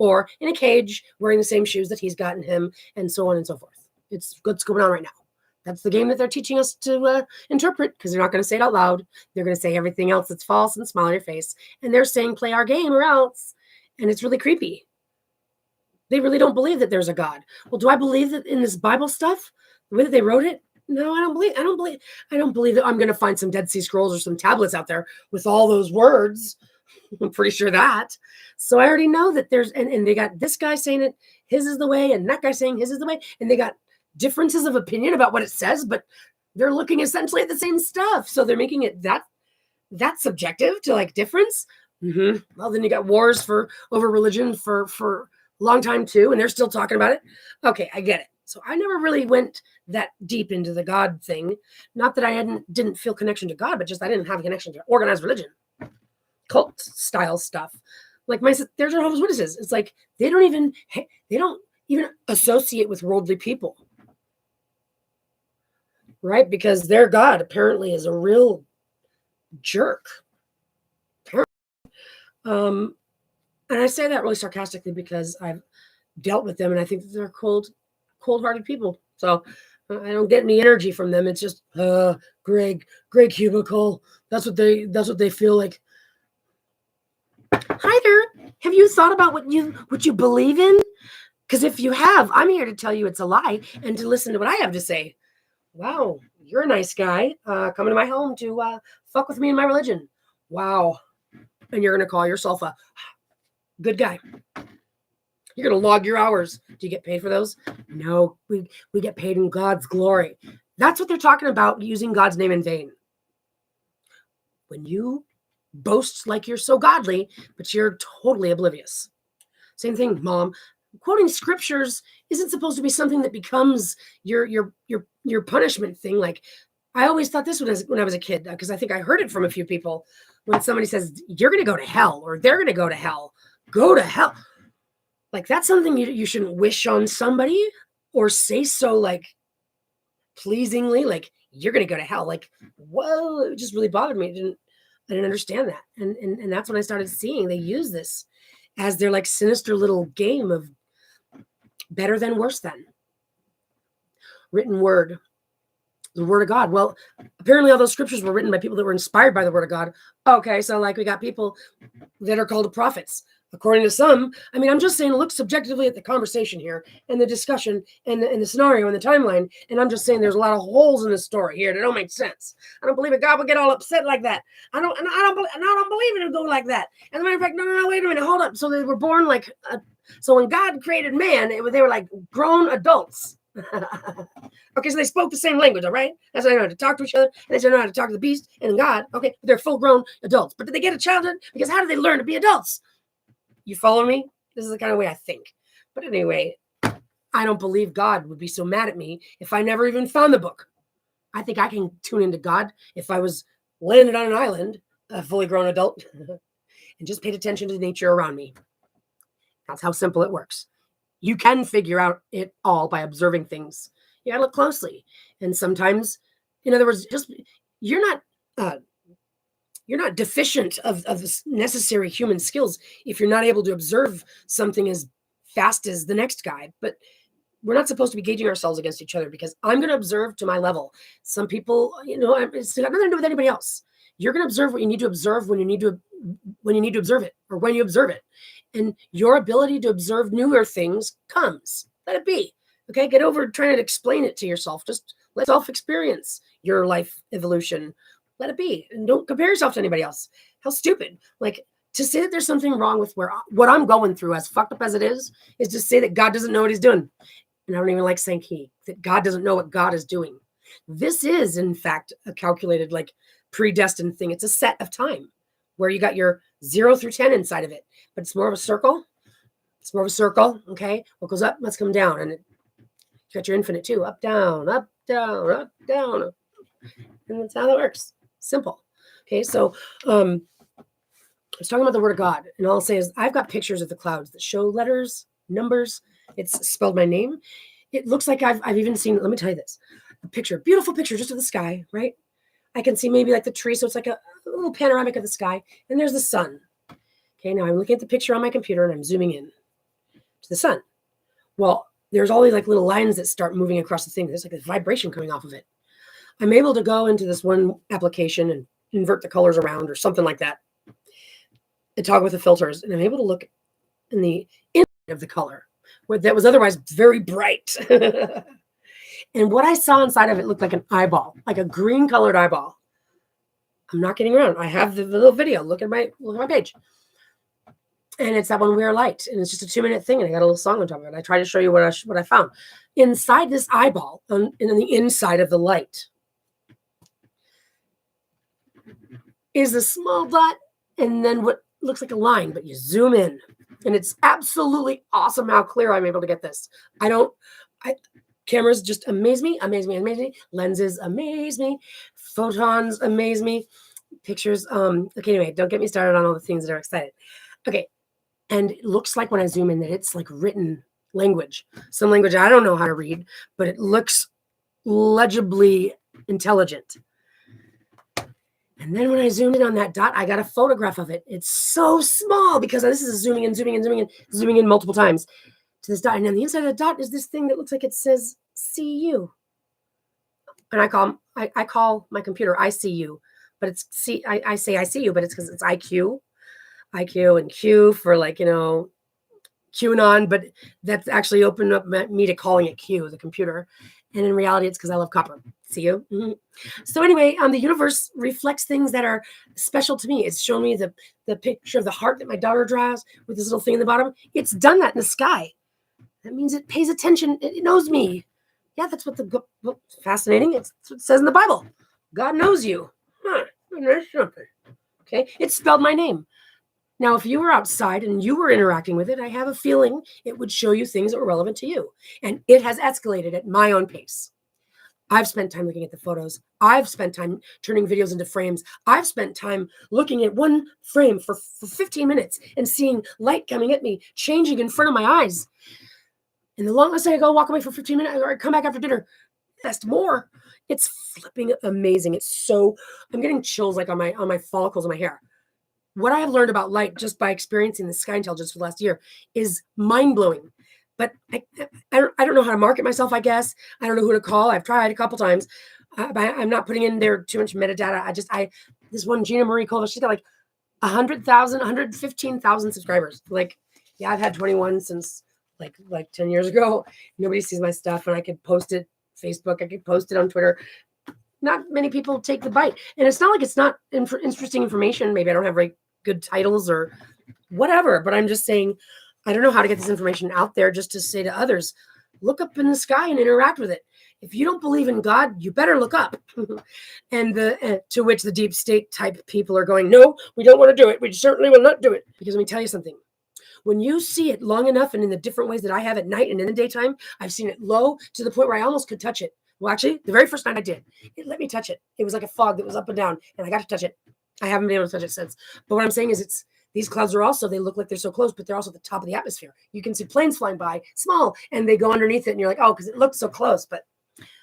Or in a cage wearing the same shoes that he's gotten him, and so on and so forth. It's what's going on right now. That's the game that they're teaching us to interpret, because they're not going to say it out loud. They're going to say everything else that's false and smile on your face. And they're saying, play our game or else. And it's really creepy. They really don't believe that there's a God. Well, do I believe that in this Bible stuff, the way that they wrote it? No, I don't believe that I'm going to find some Dead Sea Scrolls or some tablets out there with all those words. I'm pretty sure that. So I already know that there's, and they got this guy saying it, his is the way, and that guy saying his is the way, and they got differences of opinion about what it says, but they're looking essentially at the same stuff. So they're making it that subjective to like difference. Well, then you got wars over religion for a long time too, and they're still talking about it. Okay, I get it. So I never really went that deep into the God thing. Not that I didn't feel connection to God, but just I didn't have a connection to organized religion. Cult style stuff, like there's Jehovah's Witnesses. It's like they don't even associate with worldly people, right? Because their God apparently is a real jerk. And I say that really sarcastically because I've dealt with them, and I think that they're cold-hearted people. So I don't get any energy from them. It's just Greg Cubicle. That's what they feel like. Hi there. Have you thought about what you believe in? Because if you have, I'm here to tell you it's a lie and to listen to what I have to say. Wow, you're a nice guy coming to my home to fuck with me and my religion. Wow. And you're going to call yourself a good guy. You're going to log your hours. Do you get paid for those? No, we get paid in God's glory. That's what they're talking about, using God's name in vain. When you boast like you're so godly, but you're totally oblivious. Same thing, Mom. Quoting scriptures isn't supposed to be something that becomes your punishment thing. Like, I always thought this when I was a kid, because I think I heard it from a few people. When somebody says, you're going to go to hell, or they're going to go to hell, go to hell. Like, that's something you shouldn't wish on somebody or say so, like, pleasingly, like, you're going to go to hell. Like, whoa, it just really bothered me. I didn't understand that. And that's when I started seeing they use this as their, like, sinister little game of better than, worse than. Written word. The word of God. Well, apparently all those scriptures were written by people that were inspired by the word of God. Okay, so like we got people that are called prophets. According to some, I mean, I'm just saying, look subjectively at the conversation here and the discussion and the scenario and the timeline. And I'm just saying there's a lot of holes in the story here that don't make sense. I don't believe it. God would get all upset like that. I don't believe it would go like that. As a matter of fact, no, wait a minute, hold up. So they were born like, so when God created man, they were like grown adults. Okay, so they spoke the same language, all right? That's how they know how to talk to each other, and they know how to talk to the beast and God. Okay, they're full-grown adults. But did they get a childhood? Because how did they learn to be adults? You follow me? This is the kind of way I think. But anyway, I don't believe God would be so mad at me if I never even found the book. I think I can tune into God if I was landed on an island, a fully grown adult, and just paid attention to the nature around me. That's how simple it works. You can figure out it all by observing things. You gotta look closely. And sometimes, in other words, just you're not deficient of necessary human skills if you're not able to observe something as fast as the next guy. But we're not supposed to be gauging ourselves against each other, because I'm going to observe to my level. Some people, it's got nothing to do with anybody else. You're going to observe what you need to observe when you need to observe it, or when you observe it. And your ability to observe newer things comes. Let it be. Okay, get over trying to explain it to yourself. Just let yourself experience your life evolution. Let it be. And don't compare yourself to anybody else. How stupid. Like, to say that there's something wrong with what I'm going through, as fucked up as it is to say that God doesn't know what he's doing. And I don't even like saying that God doesn't know what God is doing. This is, in fact, a calculated, like, predestined thing. It's a set of time where you got your 0 through 10 inside of it. But it's more of a circle. It's more of a circle, okay? What goes up must come down. And You got your infinite too. Up, down, up, down, up, down. And that's how that works. Simple. Okay, so I was talking about the word of God, and all I'll say is I've got pictures of the clouds that show letters, numbers. It's spelled my name. It looks like I've even seen, let me tell you this, a picture, beautiful picture just of the sky, right? I can see maybe like the tree, so it's like a little panoramic of the sky, and there's the sun. Okay, now I'm looking at the picture on my computer, and I'm zooming in to the sun. Well, there's all these like little lines that start moving across the thing. There's like a vibration coming off of it. I'm able to go into this one application and invert the colors around or something like that and talk with the filters. And I'm able to look in the inside of the color where that was otherwise very bright. And what I saw inside of it looked like an eyeball, like a green colored eyeball. I'm not kidding around. I have the little video. Look at my page. And it's that one, We Are Light. And it's just a 2-minute thing. And I got a little song on top of it. I try to show you what I found. Inside this eyeball, in the inside of the light, is a small dot. And then what looks like a line. But you zoom in. And it's absolutely awesome how clear I'm able to get this. Cameras just amaze me. Lenses amaze me. Photons amaze me. Pictures. Okay, anyway, don't get me started on all the things that are excited. Okay. And it looks like when I zoom in that it's like written language. Some language I don't know how to read, but it looks legibly intelligent. And then when I zoomed in on that dot, I got a photograph of it. It's so small because this is zooming in multiple times to this dot. And on the inside of the dot is this thing that looks like it says, see you. And I call my computer I see you, but it's I say I see you, but it's because it's IQ and Q for QAnon, but that's actually opened up me to calling it Q, the computer. And in reality, it's because I love copper. See you. Mm-hmm. So anyway, the universe reflects things that are special to me. It's shown me the picture of the heart that my daughter draws with this little thing in the bottom. It's done that in the sky. That means it pays attention. It knows me. Yeah, that's what fascinating. It's what it says in the Bible. God knows you. Huh. There's something. Okay. It spelled my name. Now, if you were outside and you were interacting with it, I have a feeling it would show you things that were relevant to you. And it has escalated at my own pace. I've spent time looking at the photos. I've spent time turning videos into frames. I've spent time looking at one frame for 15 minutes and seeing light coming at me, changing in front of my eyes. And the longest I go walk away for 15 minutes or I come back after dinner, that's more. It's flipping amazing. I'm getting chills like on my follicles in my hair. What I have learned about light just by experiencing the sky intelligence for the last year is mind-blowing. But I don't know how to market myself, I guess. I don't know who to call. I've tried a couple times. I'm not putting in there too much metadata. This one, Gina Marie Colville, she's got like 100,000, 115,000 subscribers. Like, yeah, I've had 21 since like 10 years ago. Nobody sees my stuff, and I could post it Facebook. I could post it on Twitter. Not many people take the bite. And it's not like it's not interesting information. Maybe I don't have very good titles or whatever, but I'm just saying, I don't know how to get this information out there just to say to others, look up in the sky and interact with it. If you don't believe in God, you better look up. And to which the deep state type people are going, no, we don't want to do it. We certainly will not do it. Because let me tell you something. When you see it long enough and in the different ways that I have at night and in the daytime, I've seen it low to the point where I almost could touch it. Well, actually, the very first night I did, it let me touch it. It was like a fog that was up and down, and I got to touch it. I haven't been able to touch it since. But what I'm saying is these clouds are also, they look like they're so close, but they're also at the top of the atmosphere. You can see planes flying by, small, and they go underneath it, and you're like, oh, because it looks so close. But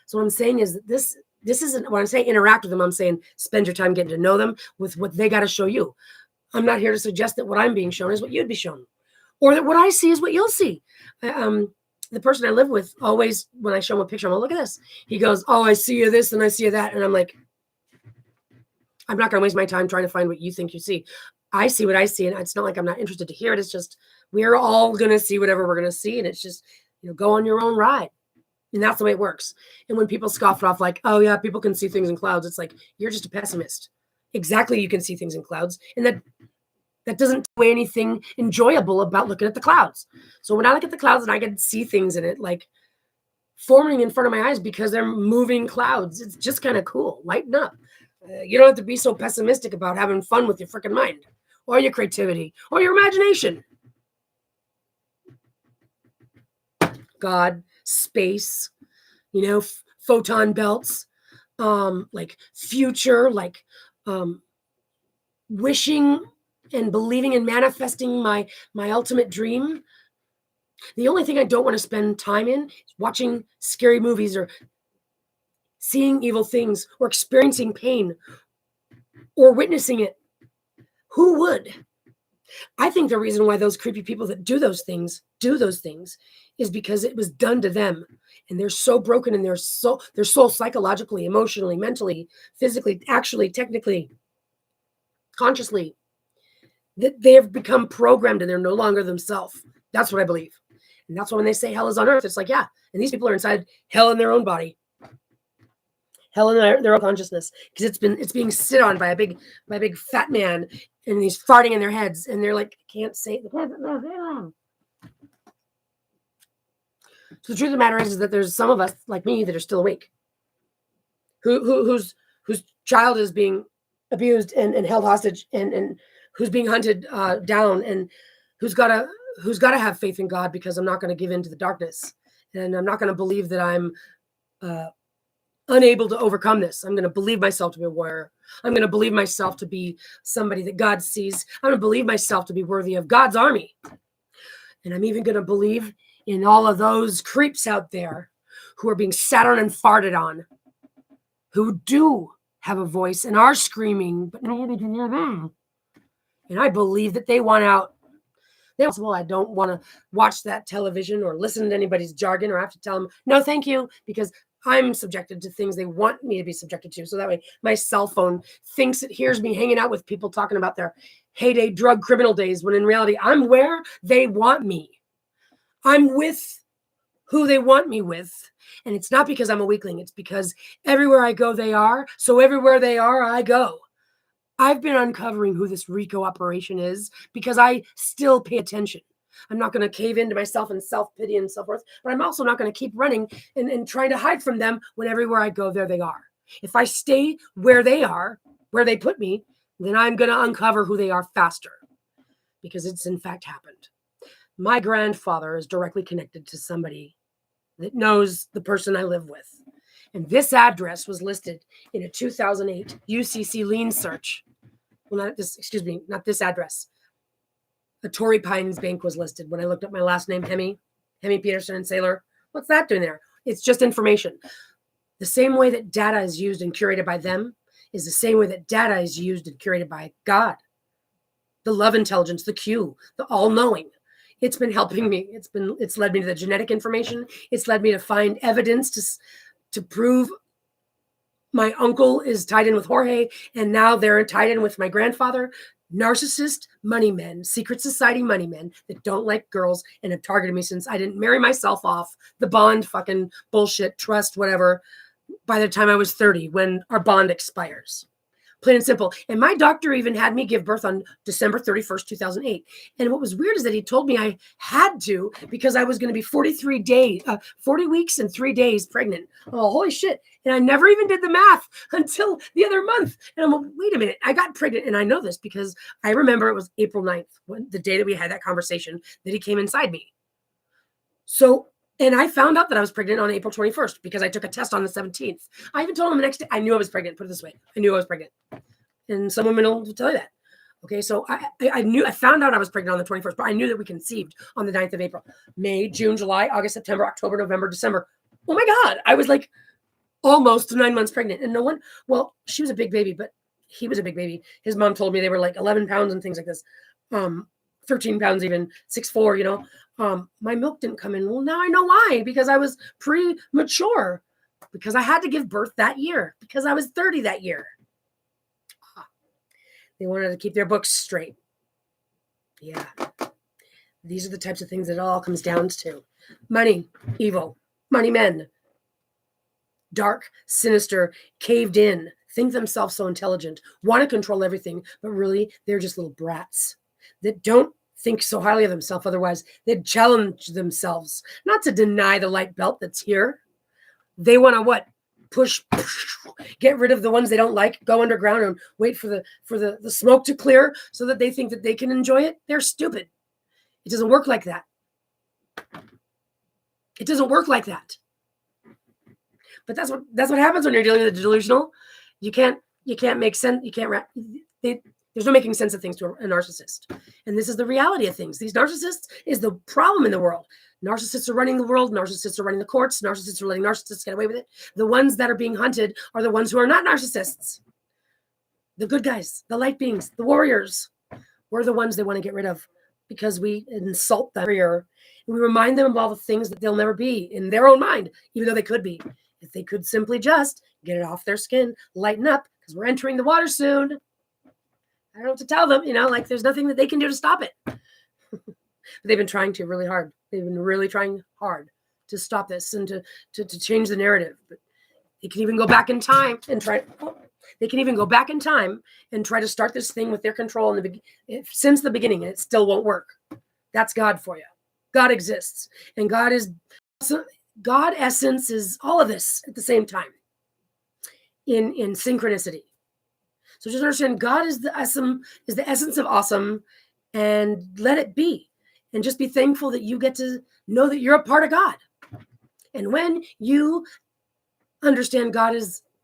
so what I'm saying is that this isn't, when I say interact with them, I'm saying spend your time getting to know them with what they got to show you. I'm not here to suggest that what I'm being shown is what you'd be shown, or that what I see is what you'll see. The person I live with always, when I show him a picture, I'm like, look at this. He goes, oh, I see you this and I see you that. And I'm like, I'm not going to waste my time trying to find what you think you see. I see what I see. And it's not like I'm not interested to hear it. It's just, we're all going to see whatever we're going to see. And it's just, go on your own ride. And that's the way it works. And when people scoff it off like, oh yeah, people can see things in clouds. It's like, you're just a pessimist. Exactly. You can see things in clouds. And that doesn't take away anything enjoyable about looking at the clouds. So when I look at the clouds and I can see things in it, like forming in front of my eyes because they're moving clouds, it's just kind of cool. Lighten up. You don't have to be so pessimistic about having fun with your freaking mind or your creativity or your imagination. God, space, photon belts, like future, like wishing and believing and manifesting my ultimate dream. The only thing I don't want to spend time in is watching scary movies or seeing evil things or experiencing pain or witnessing it. Who would? I think the reason why those creepy people that do those things is because it was done to them, and they're so broken in their soul psychologically, emotionally, mentally, physically, actually, technically, consciously, that they have become programmed and they're no longer themselves. That's what I believe. And that's why when they say hell is on earth, it's like, yeah, and these people are inside hell in their own body, hell in their own consciousness, because it's being sit on by a big fat man, and he's farting in their heads, and they're like, can't say it. So the truth of the matter is that there's some of us like me that are still awake, whose child is being abused and held hostage, and who's being hunted down, and who's got to have faith in God, because I'm not going to give in to the darkness, and I'm not going to believe that I'm unable to overcome this. I'm going to believe myself to be a warrior. I'm going to believe myself to be somebody that God sees. I'm going to believe myself to be worthy of God's army. And I'm even going to believe in all of those creeps out there who are being sat on and farted on, who do have a voice and are screaming, but nobody can hear them. And I believe that they want out. Well, I don't want to watch that television or listen to anybody's jargon or have to tell them, no, thank you, because I'm subjected to things they want me to be subjected to. So that way my cell phone thinks it hears me hanging out with people talking about their heyday drug criminal days, when in reality, I'm where they want me. I'm with who they want me with. And it's not because I'm a weakling. It's because everywhere I go, they are. So everywhere they are, I go. I've been uncovering who this RICO operation is because I still pay attention. I'm not going to cave into myself and self-pity and self-worth, but I'm also not going to keep running and trying to hide from them when everywhere I go, there they are. If I stay where they are, where they put me, then I'm going to uncover who they are faster, because it's in fact happened. My grandfather is directly connected to somebody that knows the person I live with. And this address was listed in a 2008 UCC lien search. Well, not this address. A Torrey Pines Bank was listed. When I looked up my last name, Hemi Peterson and Saylor, what's that doing there? It's just information. The same way that data is used and curated by them is the same way that data is used and curated by God. The love intelligence, the Q, the all-knowing. It's been helping me. It's led me to the genetic information. It's led me to find evidence to prove my uncle is tied in with Jorge, and now they're tied in with my grandfather. Narcissist money men, secret society money men that don't like girls and have targeted me since I didn't marry myself off the bond fucking bullshit, trust, whatever, by the time I was 30, when our bond expires. Plain and simple. And my doctor even had me give birth on December 31st, 2008. And what was weird is that he told me I had to, because I was going to be 40 weeks and 3 days pregnant. Oh, holy shit. And I never even did the math until the other month. And I'm like, wait a minute, I got pregnant. And I know this because I remember it was April 9th, the day that we had that conversation, that he came inside me. So, and I found out that I was pregnant on April 21st because I took a test on the 17th. I even told him the next day, I knew I was pregnant. Put it this way. I knew I was pregnant. And some women will tell you that. Okay, so I found out I was pregnant on the 21st, but I knew that we conceived on the 9th of April. May, June, July, August, September, October, November, December. Oh my God. I was like almost 9 months pregnant. And no one, well, she was a big baby, but he was a big baby. His mom told me they were like 11 pounds and things like this. 13 pounds even, 6'4", you know. My milk didn't come in. Well, now I know why, because I was premature, because I had to give birth that year, because I was 30 that year. They wanted to keep their books straight. Yeah. These are the types of things that it all comes down to. Money, evil, money men, dark, sinister, caved in, think themselves so intelligent, want to control everything, but really they're just little brats that don't think so highly of themselves. Otherwise, they'd challenge themselves, not to deny the light belt that's here. They want to what? Push, get rid of the ones they don't like, go underground and wait for the smoke to clear so that they think that they can enjoy it. They're stupid. It doesn't work like that. It doesn't work like that. But that's what happens when you're dealing with a delusional. You can't make sense. There's no making sense of things to a narcissist. And this is the reality of things. These narcissists is the problem in the world. Narcissists are running the world. Narcissists are running the courts. Narcissists are letting narcissists get away with it. The ones that are being hunted are the ones who are not narcissists. The good guys, the light beings, the warriors. We're the ones they want to get rid of because we insult them. We remind them of all the things that they'll never be in their own mind, even though they could be. If they could simply just get it off their skin, lighten up, because we're entering the water soon. I don't know what to tell them, like there's nothing that they can do to stop it. They've been trying to really hard. They've been really trying hard to stop this and to change the narrative. But they can even go back in time and try. They can even go back in time and try to start this thing with their control since the beginning, and it still won't work. That's God for you. God exists, and God essence is all of this at the same time in synchronicity. So just understand God is the essence of awesome, and let it be. And just be thankful that you get to know that you're a part of God. And when you understand God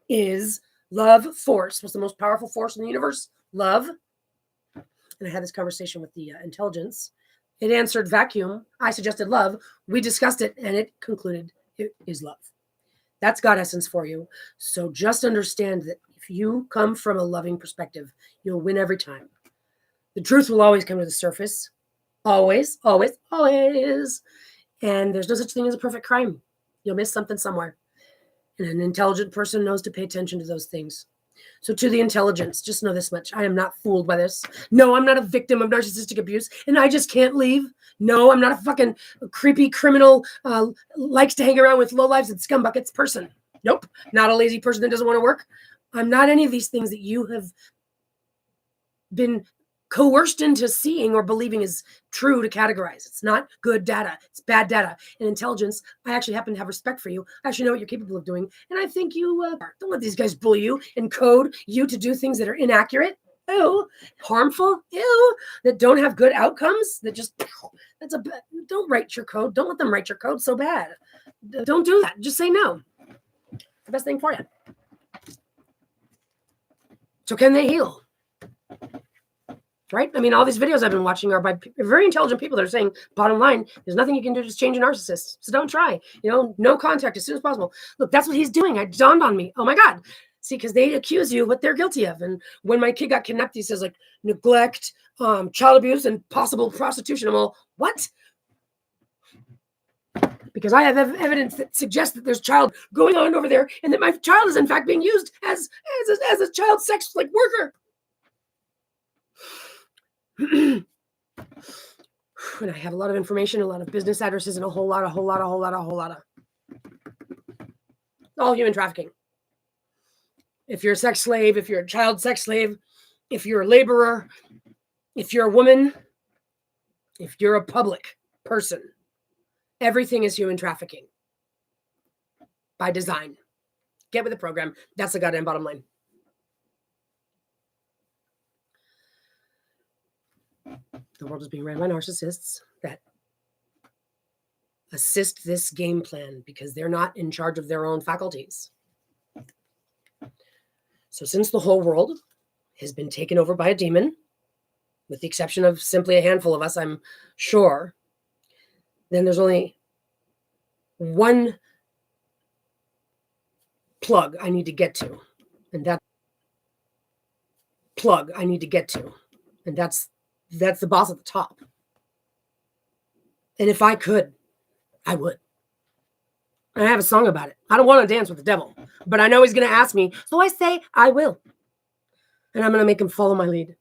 is love force, what's the most powerful force in the universe? Love. And I had this conversation with the intelligence. It answered vacuum. I suggested love. We discussed it, and it concluded it is love. That's God essence for you. So just understand that if you come from a loving perspective, you'll win every time. The truth will always come to the surface. Always, always, always. And there's no such thing as a perfect crime. You'll miss something somewhere. And an intelligent person knows to pay attention to those things. So to the intelligence, just know this much. I am not fooled by this. No, I'm not a victim of narcissistic abuse, and I just can't leave. No, I'm not a fucking creepy criminal, likes to hang around with lowlives and scumbuckets person. Nope, not a lazy person that doesn't want to work. I'm not any of these things that you have been coerced into seeing or believing is true to categorize. It's not good data. It's bad data. And intelligence, I actually happen to have respect for you. I actually know what you're capable of doing. And I think you don't let these guys bully you and code you to do things that are inaccurate. Ew. Harmful. Ew. That don't have good outcomes. That just, don't write your code. Don't let them write your code so bad. Don't do that. Just say no. The best thing for you. So can they heal? Right? I mean, all these videos I've been watching are by very intelligent people that are saying, bottom line, there's nothing you can do to change a narcissist. So don't try. No contact as soon as possible. Look, that's what he's doing. It dawned on me. Oh my God. See, because they accuse you of what they're guilty of. And when my kid got kidnapped, he says like neglect, child abuse, and possible prostitution. I'm all, what? Because I have evidence that suggests that there's child going on over there, and that my child is in fact being used as a child sex worker. And I have a lot of information, a lot of business addresses, and a whole lot of. All human trafficking. If you're a sex slave, if you're a child sex slave, if you're a laborer, if you're a woman, if you're a public person, everything is human trafficking by design. Get with the program. That's the goddamn bottom line. The world is being ran by narcissists that assist this game plan because they're not in charge of their own faculties. So since the whole world has been taken over by a demon, with the exception of simply a handful of us, I'm sure, then there's only one plug I need to get to. And that's the boss at the top. And if I could, I would. And I have a song about it. I don't want to dance with the devil, but I know he's going to ask me. So I say, I will. And I'm going to make him follow my lead.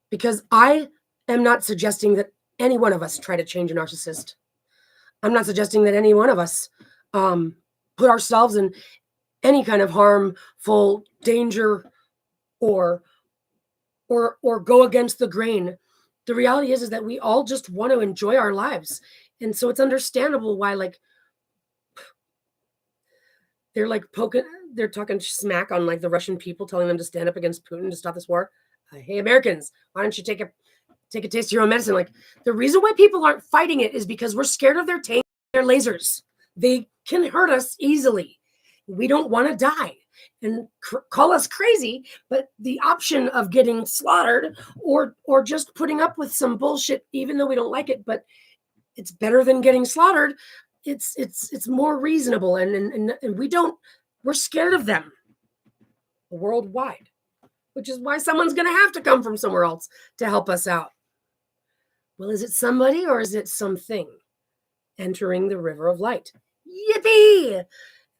Because I am not suggesting that any one of us try to change a narcissist. I'm not suggesting that any one of us put ourselves in any kind of harmful danger or go against the grain. The reality is that we all just want to enjoy our lives. And so it's understandable why they're talking smack on the Russian people, telling them to stand up against Putin to stop this war. Hey, Americans, why don't you take a taste of your own medicine? The reason why people aren't fighting it is because we're scared of their tanks, their lasers. They can hurt us easily. We don't want to die. And call us crazy, but the option of getting slaughtered or just putting up with some bullshit, even though we don't like it, but it's better than getting slaughtered. It's more reasonable, and we're scared of them worldwide, which is why someone's going to have to come from somewhere else to help us out. Well, is it somebody or is it something entering the river of light? Yippee!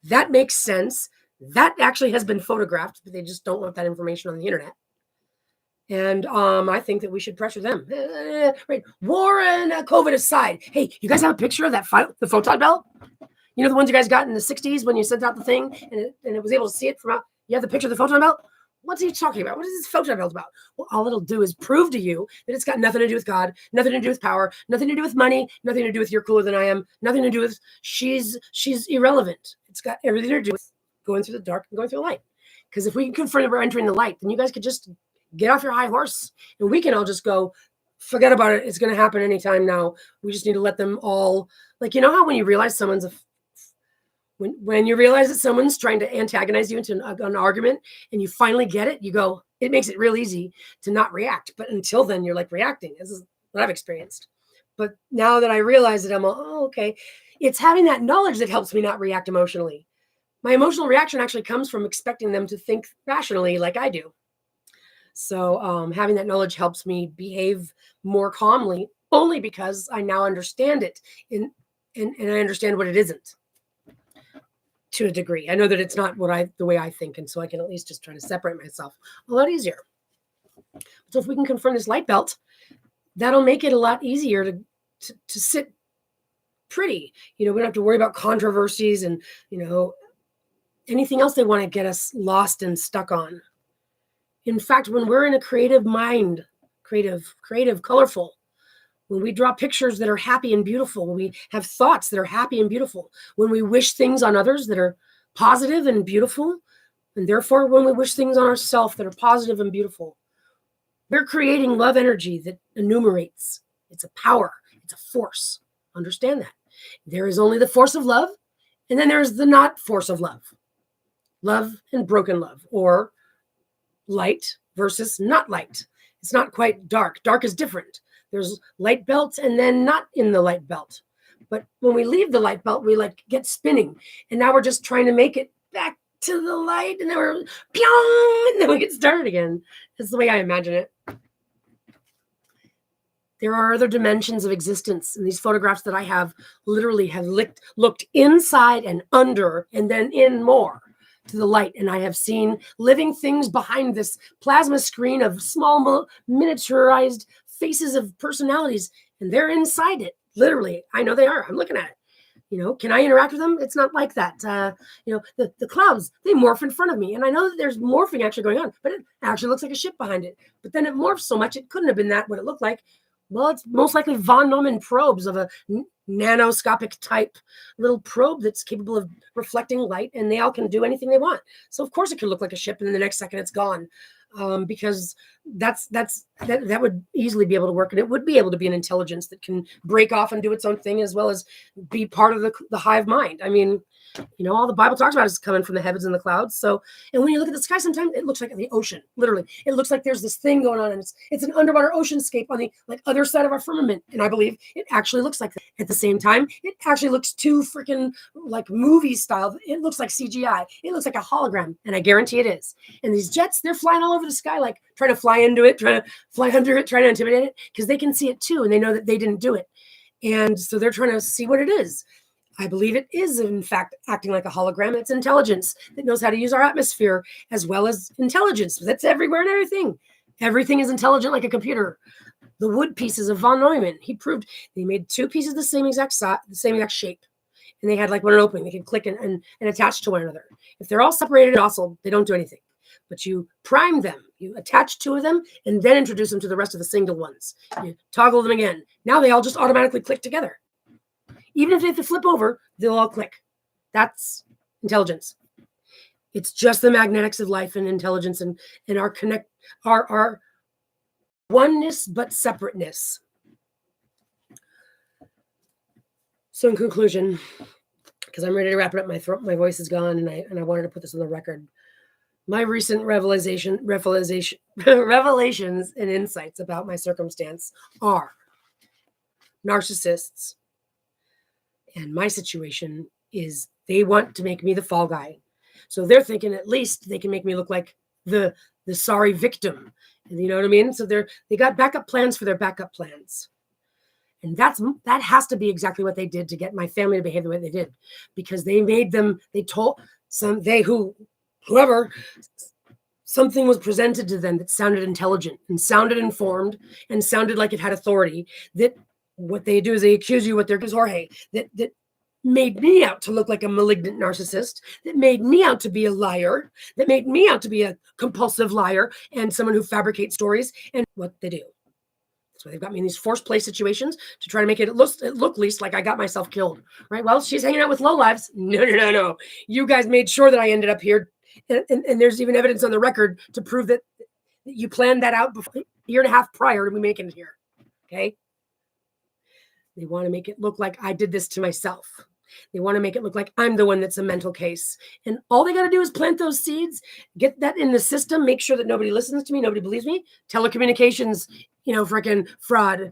That makes sense. That actually has been photographed, but they just don't want that information on the internet. And I think that we should pressure them. Right. War and COVID aside. Hey, you guys have a picture of the photon belt? You know, the ones you guys got in the 60s when you sent out the thing and it was able to see it from out. You have the picture of the photon belt? What's he talking about? What is this photon belt about? Well, all it'll do is prove to you that it's got nothing to do with God, nothing to do with power, nothing to do with money, nothing to do with you're cooler than I am, nothing to do with she's irrelevant. It's got everything to do with going through the dark and going through the light. Because if we can confirm that we're entering the light, then you guys could just get off your high horse and we can all just go, forget about it. It's going to happen anytime now. We just need to let them all, like, you know how when you realize when you realize that someone's trying to antagonize you into an argument and you finally get it, you go, it makes it real easy to not react. But until then, you're like reacting. This is what I've experienced. But now that I realize it, I'm like, oh, okay. It's having that knowledge that helps me not react emotionally. My emotional reaction actually comes from expecting them to think rationally like I do. So having that knowledge helps me behave more calmly, only because I now understand it and I understand what it isn't to a degree. I know that it's not the way I think, and so I can at least just try to separate myself a lot easier. So if we can confirm this light belt, that'll make it a lot easier to sit pretty. You know, we don't have to worry about controversies and, you know, anything else they want to get us lost and stuck on. In fact, when we're in a creative mind, creative, colorful, when we draw pictures that are happy and beautiful, when we have thoughts that are happy and beautiful, when we wish things on others that are positive and beautiful, and therefore when we wish things on ourselves that are positive and beautiful, we're creating love energy that enumerates. It's a power. It's a force. Understand that. There is only the force of love, and then there's the not force of love. Love and broken love, or light versus not light. It's not quite dark. Dark is different. There's light belt and then not in the light belt. But when we leave the light belt, we like get spinning. And now we're just trying to make it back to the light. And then we're pyong, and then we get started again. That's the way I imagine it. There are other dimensions of existence. And these photographs that I have literally have looked inside and under and then in more to the light. And I have seen living things behind this plasma screen of small miniaturized faces of personalities, and they're inside it. Literally, I know they are. I'm looking at it. You know, can I interact with them? It's not like that. You know, the clouds, they morph in front of me. And I know that there's morphing actually going on, but it actually looks like a ship behind it. But then it morphs so much, it couldn't have been that what it looked like. Well, it's most likely von Neumann probes of a nanoscopic type little probe that's capable of reflecting light, and they all can do anything they want. So of course it could look like a ship, and then the next second it's gone. Because that would easily be able to work, and it would be able to be an intelligence that can break off and do its own thing, as well as be part of the hive mind. I mean, you know, all the Bible talks about is coming from the heavens and the clouds. So, and when you look at the sky, sometimes it looks like the ocean. Literally, it looks like there's this thing going on, and it's an underwater oceanscape on the other side of our firmament. And I believe it actually looks like that. At the same time, it actually looks too freaking like movie style. It looks like CGI. It looks like a hologram, and I guarantee it is. And these jets, they're flying all over the sky, like trying to fly into it, trying to fly under it, trying to intimidate it, because they can see it too, and they know that they didn't do it. And so they're trying to see what it is. I believe it is, in fact, acting like a hologram. It's intelligence that knows how to use our atmosphere, as well as intelligence that's everywhere and everything. Everything is intelligent like a computer. The wood pieces of von Neumann, he proved they made two pieces the same exact size, the same exact shape. And they had like one opening. They could click and attach to one another. If they're all separated and docile, they don't do anything. But you prime them. You attach two of them and then introduce them to the rest of the single ones. You toggle them again. Now they all just automatically click together. Even if they have to flip over, they'll all click. That's intelligence. It's just the magnetics of life and intelligence and our oneness but separateness. So in conclusion, because I'm ready to wrap it up. My voice is gone, and I wanted to put this on the record. My recent revelations and insights about my circumstance are narcissists, and my situation is they want to make me the fall guy. So they're thinking at least they can make me look like the sorry victim. You know what I mean? So they got backup plans for their backup plans. And that has to be exactly what they did to get my family to behave the way they did, because whoever, something was presented to them that sounded intelligent and sounded informed and sounded like it had authority. That what they do is they accuse you with their Jorge that made me out to look like a malignant narcissist, that made me out to be a liar, that made me out to be a compulsive liar and someone who fabricates stories. And what they do. So they've got me in these forced play situations to try to make it look least like I got myself killed, right? Well, she's hanging out with lowlives. No. You guys made sure that I ended up here. And there's even evidence on the record to prove that you planned that out before, a year and a half prior to me making it here, okay? They want to make it look like I did this to myself. They want to make it look like I'm the one that's a mental case. And all they got to do is plant those seeds, get that in the system, make sure that nobody listens to me, nobody believes me. Telecommunications, freaking fraud.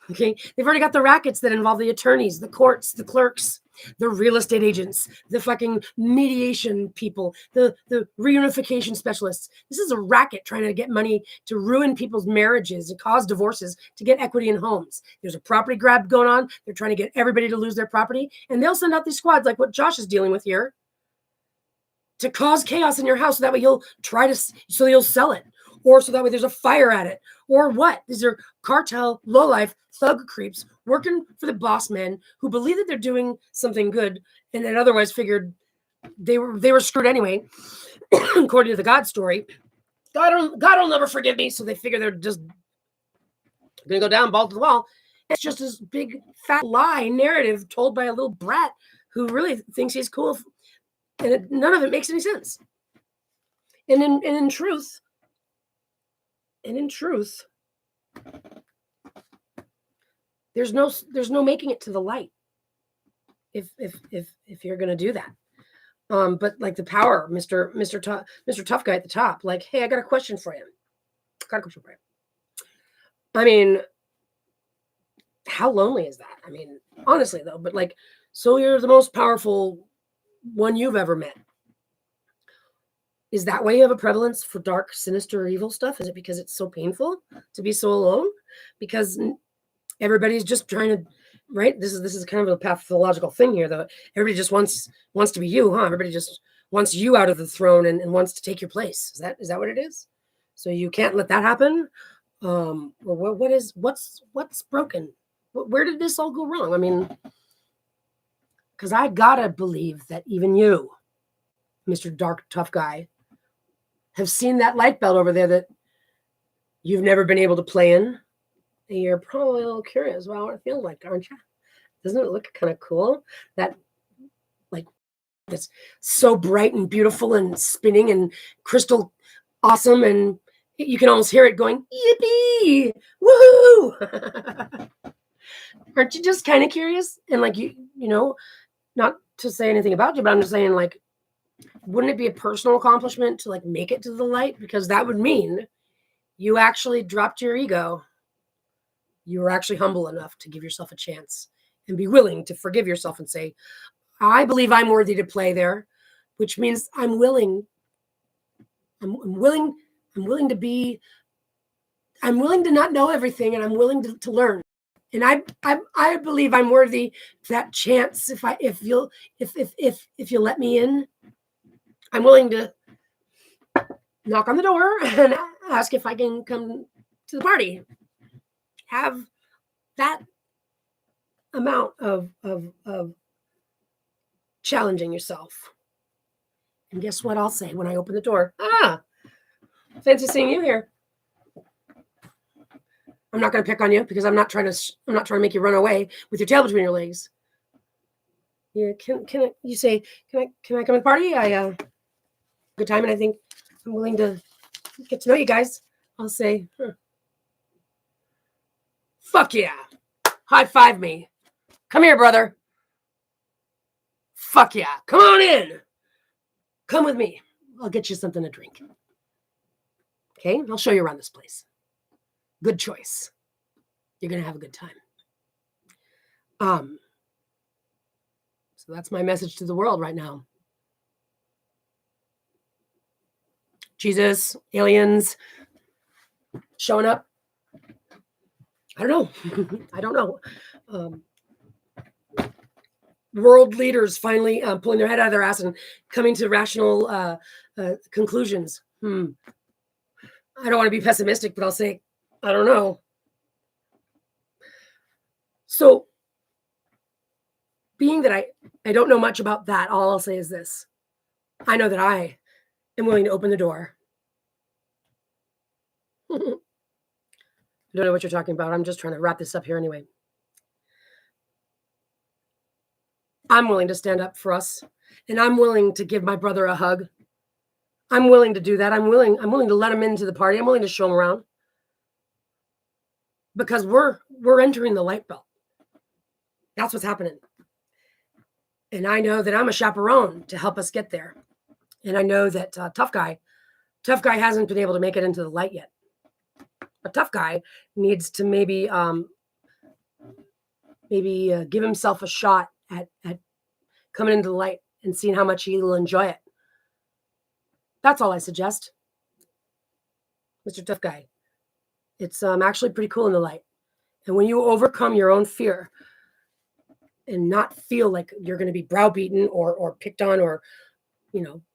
Okay. They've already got the rackets that involve the attorneys, the courts, the clerks, the real estate agents, the fucking mediation people, the reunification specialists. This is a racket trying to get money to ruin people's marriages and cause divorces to get equity in homes. There's a property grab going on. They're trying to get everybody to lose their property. And they'll send out these squads like what Josh is dealing with here to cause chaos in your house. So that way you'll sell it. Or so that way there's a fire at it. Or what? These are cartel, lowlife, thug creeps working for the boss men who believe that they're doing something good and then otherwise figured they were screwed anyway, according to the God story. God will never forgive me. So they figure they're just going to go down, ball to the wall. It's just this big, fat lie narrative told by a little brat who really thinks he's cool. And none of it makes any sense. And in truth, there's no making it to the light if you're gonna do that. But like the power, Mr. Tough Guy at the top, like, hey, I got a question for you. I mean, how lonely is that? I mean, honestly though, but like, so you're the most powerful one you've ever met. Is that why you have a prevalence for dark, sinister, or evil stuff? Is it because it's so painful to be so alone? Because everybody's just trying to, right? This is kind of a pathological thing here, though. Everybody just wants to be you, huh? Everybody just wants you out of the throne and wants to take your place. Is that what it is? So you can't let that happen? Or what's broken? Where did this all go wrong? I mean, because I gotta believe that even you, Mr. Dark Tough Guy, have seen that light belt over there that you've never been able to play in. And you're probably a little curious about what it feels like, aren't you? Doesn't it look kind of cool? That like it's so bright and beautiful and spinning and crystal awesome, and you can almost hear it going, yippee, woohoo! Aren't you just kind of curious? And like you know, not to say anything about you, but I'm just saying, like, wouldn't it be a personal accomplishment to like make it to the light? Because that would mean you actually dropped your ego. You were actually humble enough to give yourself a chance and be willing to forgive yourself and say, I believe I'm worthy to play there, which means I'm willing to not know everything, and I'm willing to learn. And I believe I'm worthy of that chance. If you'll let me in, I'm willing to knock on the door and ask if I can come to the party. Have that amount of challenging yourself. And guess what I'll say when I open the door? Fancy seeing you here. I'm not going to pick on you because I'm not trying to make you run away with your tail between your legs. Yeah, can you say, can I come to the party? Good time, and I think I'm willing to get to know you guys. I'll say, fuck yeah. High five me. Come here, brother. Fuck yeah. Come on in. Come with me. I'll get you something to drink. Okay? I'll show you around this place. Good choice. You're going to have a good time. So that's my message to the world right now. Jesus, aliens, showing up. I don't know. I don't know. World leaders finally pulling their head out of their ass and coming to rational conclusions. I don't want to be pessimistic, but I'll say, I don't know. So, being that I don't know much about that, all I'll say is this. I know that I am willing to open the door. I don't know what you're talking about. I'm just trying to wrap this up here anyway. I'm willing to stand up for us, and I'm willing to give my brother a hug. I'm willing to do that. I'm willing to let him into the party. I'm willing to show him around. Because we're entering the light belt. That's what's happening. And I know that I'm a chaperone to help us get there. And I know that tough guy hasn't been able to make it into the light yet. A tough guy needs to maybe give himself a shot at coming into the light and seeing how much he'll enjoy it. That's all I suggest. Mr. Tough Guy. It's actually pretty cool in the light. And when you overcome your own fear and not feel like you're going to be browbeaten or picked on, or,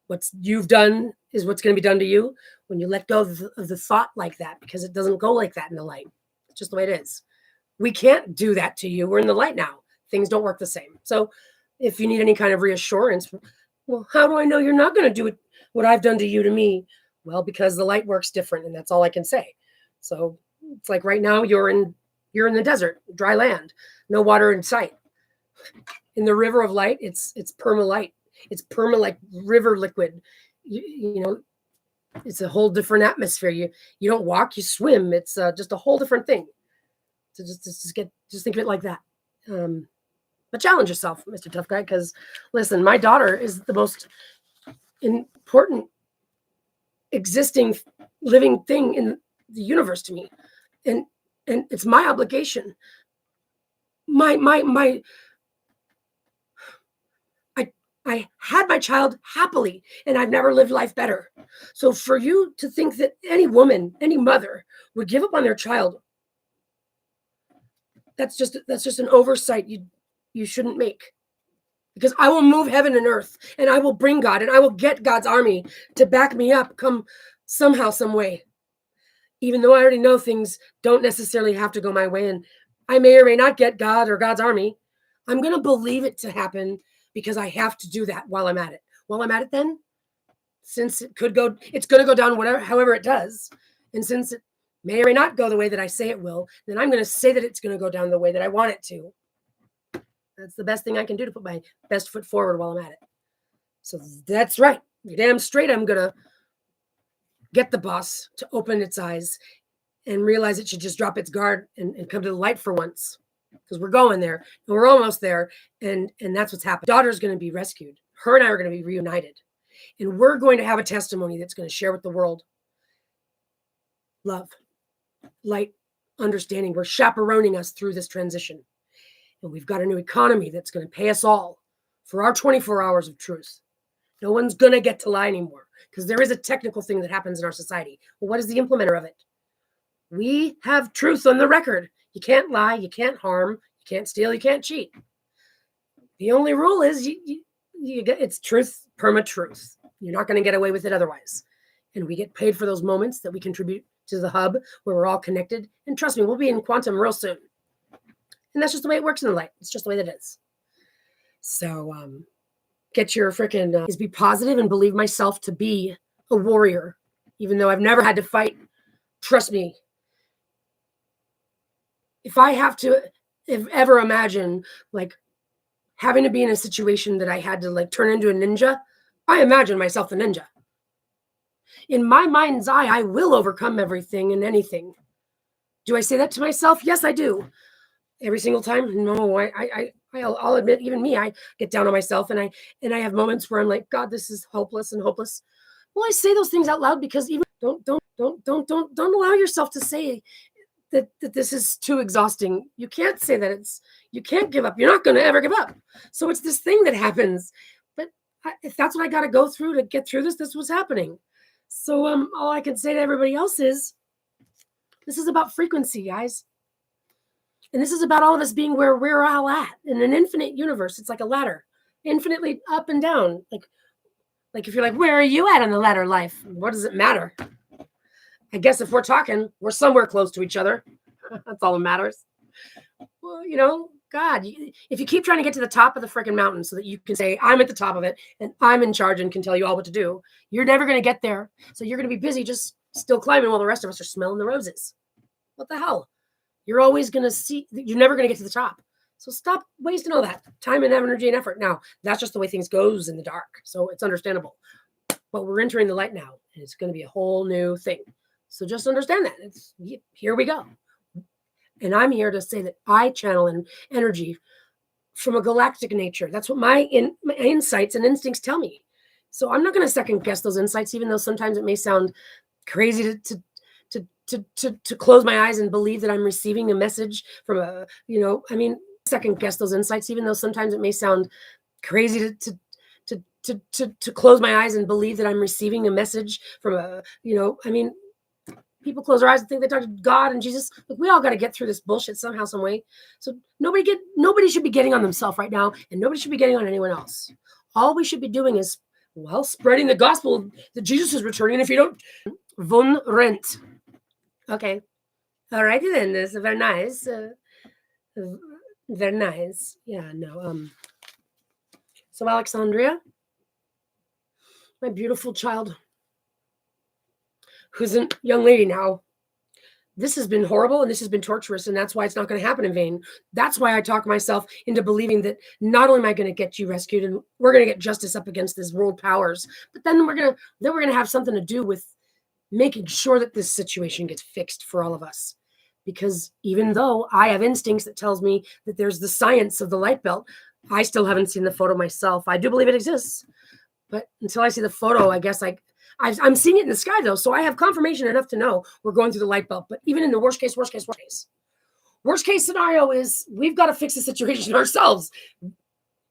what you've done is what's going to be done to you, when you let go of the thought like that, because it doesn't go like that in the light. It's just the way it is. We can't do that to you. We're in the light now. Things don't work the same. So if you need any kind of reassurance, well, how do I know you're not going to do what I've done to you to me? Well, because the light works different, and that's all I can say. So it's like right now you're in the desert, dry land, no water in sight. In the river of light, it's perma-light. It's perma-like river liquid. It's a whole different atmosphere. You don't walk, you swim. It's just a whole different thing. So just think of it like that. But challenge yourself, Mr. Tough Guy, because listen, my daughter is the most important existing living thing in the universe to me. And it's my obligation. I had my child happily, and I've never lived life better. So for you to think that any woman, any mother would give up on their child, that's just an oversight you shouldn't make. Because I will move heaven and earth, and I will bring God, and I will get God's army to back me up, come somehow, some way. Even though I already know things don't necessarily have to go my way, and I may or may not get God or God's army, I'm going to believe it to happen, because I have to do that while I'm at it. While I'm at it then, since it's going to go down however it does, and since it may or may not go the way that I say it will, then I'm going to say that it's going to go down the way that I want it to. That's the best thing I can do to put my best foot forward while I'm at it. So that's right. You're damn straight I'm going to get the boss to open its eyes and realize it should just drop its guard and come to the light for once. Because we're going there, and we're almost there, and that's what's happening. Daughter's going to be rescued. Her and I are going to be reunited. And we're going to have a testimony that's going to share with the world. Love, light, understanding. We're chaperoning us through this transition. And we've got a new economy that's going to pay us all for our 24 hours of truth. No one's going to get to lie anymore, because there is a technical thing that happens in our society. Well, what is the implementer of it? We have truth on the record. You can't lie, you can't harm, you can't steal, you can't cheat. The only rule is it's truth, perma-truth. You're not going to get away with it otherwise. And we get paid for those moments that we contribute to the hub where we're all connected. And trust me, we'll be in quantum real soon. And that's just the way it works in the light. It's just the way that it is. So get your freaking is be positive and believe myself to be a warrior, even though I've never had to fight. Trust me. If ever imagine like having to be in a situation that I had to like turn into a ninja, I imagine myself the ninja. In my mind's eye, I will overcome everything and anything. Do I say that to myself? Yes, I do. every single time? No, I'll admit, even me, I get down on myself, and I have moments where I'm like, God, this is hopeless and hopeless. Well, I say those things out loud because even don't allow yourself to say that this is too exhausting. You can't say that you can't give up. You're not going to ever give up. So it's this thing that happens. But if that's what I got to go through to get through this was happening. So all I can say to everybody else is, this is about frequency, guys. And this is about all of us being where we're all at in an infinite universe. It's like a ladder, infinitely up and down. Like if you're like, where are you at on the ladder life? What does it matter? I guess if we're talking, we're somewhere close to each other. That's all that matters. Well, God, if you keep trying to get to the top of the freaking mountain so that you can say, I'm at the top of it and I'm in charge and can tell you all what to do, you're never going to get there. So you're going to be busy just still climbing while the rest of us are smelling the roses. What the hell? You're always going to see, you're never going to get to the top. So stop wasting all that time and energy and effort. Now, that's just the way things goes in the dark. So it's understandable. But we're entering the light now, and it's going to be a whole new thing. So just understand that. Here we go. And I'm here to say that I channel an energy from a galactic nature. That's what my insights and instincts tell me. So I'm not going to second guess those insights, even though sometimes it may sound crazy to close my eyes and believe that I'm receiving a message from second guess those insights, even though sometimes it may sound crazy to close my eyes and believe that I'm receiving a message from people close their eyes and think they talk to God and Jesus. Look, we all got to get through this bullshit somehow, some way. So nobody should be getting on themselves right now, and nobody should be getting on anyone else. All we should be doing is, spreading the gospel that Jesus is returning. And if you don't, von rent. Okay. All righty then. That's very nice. Very nice. Yeah, no. So Alexandria, my beautiful child, who's a young lady now, this has been horrible and this has been torturous, and that's why it's not going to happen in vain. That's why I talk myself into believing that not only am I going to get you rescued and we're going to get justice up against these world powers, but then we're going to have something to do with making sure that this situation gets fixed for all of us. Because even though I have instincts that tells me that there's the science of the light belt, I still haven't seen the photo myself. I do believe it exists, but until I see the photo, I guess I'm seeing it in the sky though. So I have confirmation enough to know we're going through the light belt. But even in the worst case scenario is we've got to fix the situation ourselves.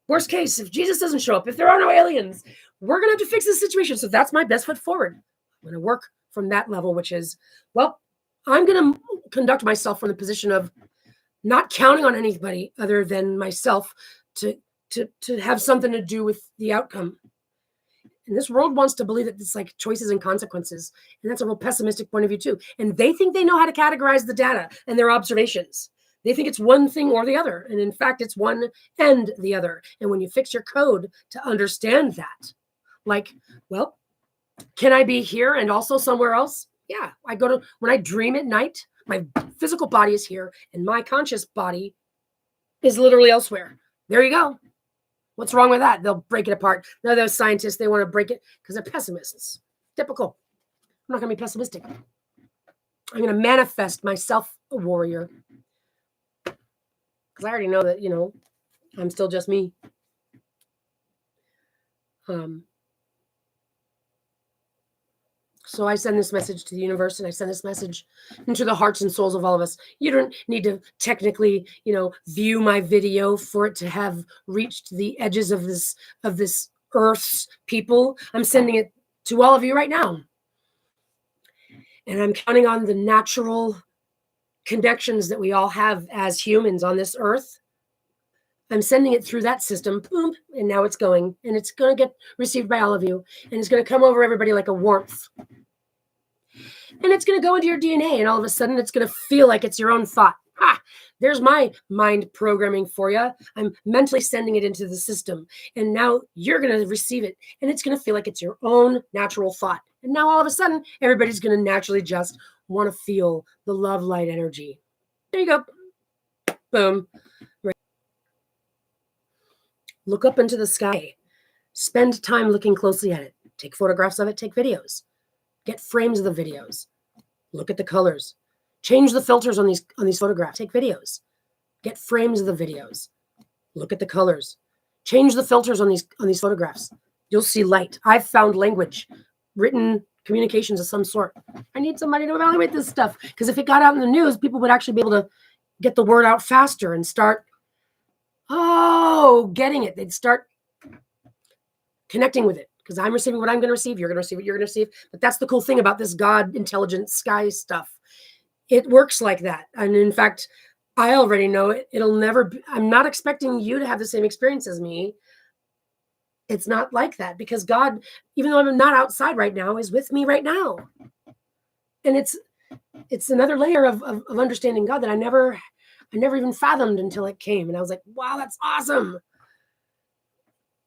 Worst case, if Jesus doesn't show up, if there are no aliens, we're going to have to fix this situation. So that's my best foot forward. I'm going to work from that level, which is, I'm going to conduct myself from the position of not counting on anybody other than myself to have something to do with the outcome. And this world wants to believe that it's like choices and consequences. And that's a real pessimistic point of view too. And they think they know how to categorize the data and their observations. They think it's one thing or the other. And in fact, it's one and the other. And when you fix your code to understand that, can I be here and also somewhere else? Yeah, when I dream at night, my physical body is here and my conscious body is literally elsewhere. There you go. What's wrong with that? They'll break it apart. Now those scientists, they want to break it because they're pessimists. Typical. I'm not going to be pessimistic. I'm going to manifest myself a warrior. Because I already know that, I'm still just me. So I send this message to the universe, and I send this message into the hearts and souls of all of us. You don't need to technically, view my video for it to have reached the edges of this Earth's people. I'm sending it to all of you right now. And I'm counting on the natural connections that we all have as humans on this Earth. I'm sending it through that system, boom, and now it's going. And it's going to get received by all of you. And it's going to come over everybody like a warmth. And it's going to go into your DNA, and all of a sudden it's going to feel like it's your own thought. There's my mind programming for you. I'm mentally sending it into the system, and now you're going to receive it, and it's going to feel like it's your own natural thought. And now all of a sudden, everybody's going to naturally just want to feel the love light energy. There you go. Boom. Right. Look up into the sky. Spend time looking closely at it. Take photographs of it. Take videos. Get frames of the videos. Look at the colors. Change the filters on these photographs. Take videos. Get frames of the videos. Look at the colors. Change the filters on these photographs. You'll see light. I've found language, written communications of some sort. I need somebody to evaluate this stuff, because if it got out in the news, people would actually be able to get the word out faster and start, getting it. They'd start connecting with it, because I'm receiving what I'm going to receive. You're going to receive what you're going to receive. But that's the cool thing about this God, intelligent sky stuff. It works like that. And in fact, I already know it. It'll never be, I'm not expecting you to have the same experience as me. It's not like that, because God, even though I'm not outside right now, is with me right now. And it's another layer of understanding God that I never even fathomed until it came. And I was like, wow, that's awesome.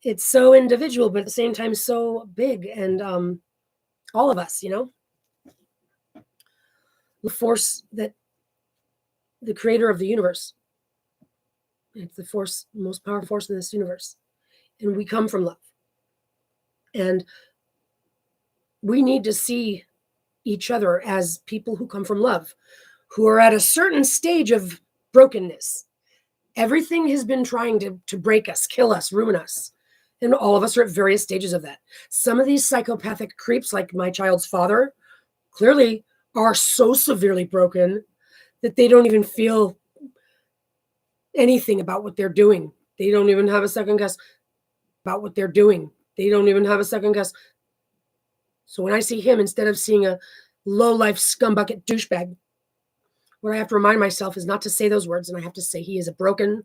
It's so individual, but at the same time, so big. And all of us, the force that the creator of the universe, it's the force, most powerful force in this universe. And we come from love. And we need to see each other as people who come from love, who are at a certain stage of brokenness. Everything has been trying to break us, kill us, ruin us. And all of us are at various stages of that. Some of these psychopathic creeps, like my child's father, clearly are so severely broken that they don't even feel anything about what they're doing. They don't even have a second guess about what they're doing. They don't even have a second guess. So when I see him, instead of seeing a low-life scumbucket douchebag, what I have to remind myself is not to say those words, and I have to say he is a broken,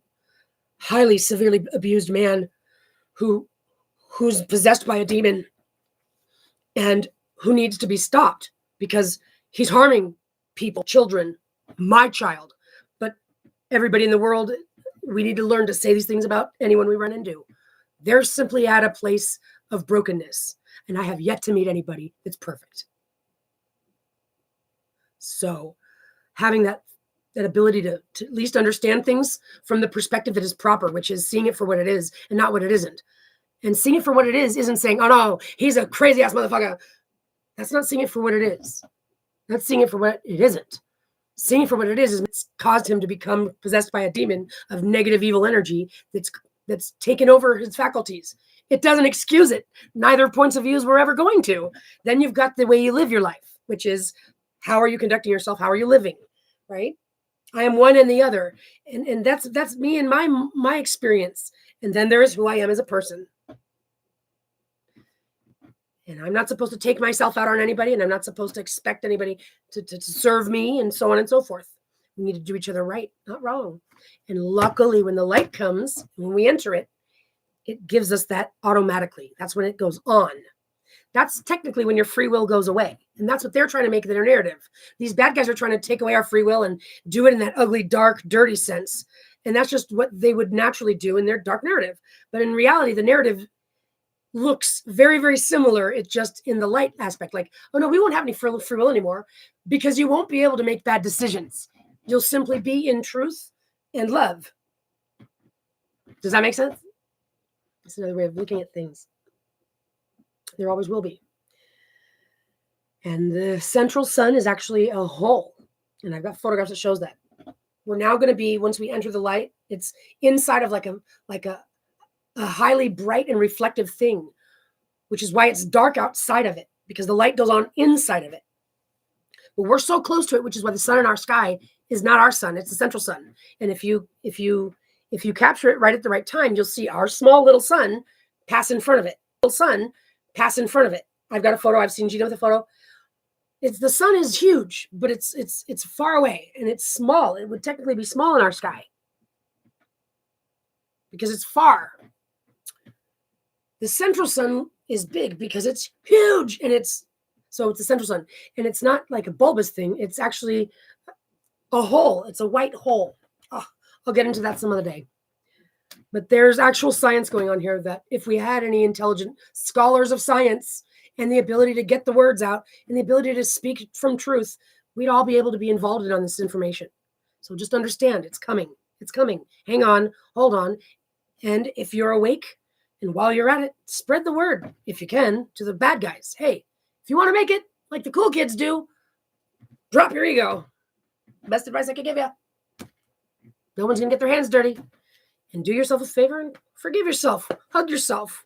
highly severely abused man who's possessed by a demon and who needs to be stopped, because he's harming people, children, my child, but everybody in the world. We need to learn to say these things about anyone we run into. They're simply at a place of brokenness, and I have yet to meet anybody that's perfect. So having that ability to at least understand things from the perspective that is proper, which is seeing it for what it is and not what it isn't. And seeing it for what it is isn't saying, oh no, he's a crazy ass motherfucker. That's not seeing it for what it is. That's seeing it for what it isn't. Seeing it for what it is it's caused him to become possessed by a demon of negative, evil energy that's taken over his faculties. It doesn't excuse it. Neither points of views we're ever going to. Then you've got the way you live your life, which is, how are you conducting yourself? How are you living? Right? I am one and the other. And that's me and my experience. And then there is who I am as a person. And I'm not supposed to take myself out on anybody, and I'm not supposed to expect anybody to serve me, and so on and so forth. We need to do each other right, not wrong. And luckily, when the light comes, when we enter it, it gives us that automatically. That's when it goes on. That's technically when your free will goes away. And that's what they're trying to make their narrative. These bad guys are trying to take away our free will and do it in that ugly, dark, dirty sense. And that's just what they would naturally do in their dark narrative. But in reality, the narrative looks very, very similar. It's just in the light aspect. Like, oh no, we won't have any free will anymore, because you won't be able to make bad decisions. You'll simply be in truth and love. Does that make sense? It's another way of looking at things. There always will be. And the central sun is actually a hole. And I've got photographs that shows that. We're now going to be, once we enter the light, it's inside of like a highly bright and reflective thing, which is why it's dark outside of it, because the light goes on inside of it. But we're so close to it, which is why the sun in our sky is not our sun. It's the central sun. And if you capture it right at the right time, you'll see our small little sun pass in front of it. Little sun pass in front of it. I've got a photo. I've seen Gina with a photo. The sun is huge, but it's far away and it's small. It would technically be small in our sky because it's far. The central sun is big because it's huge, and it's the central sun, and it's not like a bulbous thing. It's actually a hole. It's a white hole. Oh, I'll get into that some other day. But there's actual science going on here that if we had any intelligent scholars of science and the ability to get the words out and the ability to speak from truth, we'd all be able to be involved in on this information. So just understand, it's coming. It's coming. Hang on, hold on. And if you're awake, and while you're at it, spread the word, if you can, to the bad guys. Hey, if you want to make it like the cool kids do, drop your ego. Best advice I could give you. No one's going to get their hands dirty. And do yourself a favor and forgive yourself. Hug yourself.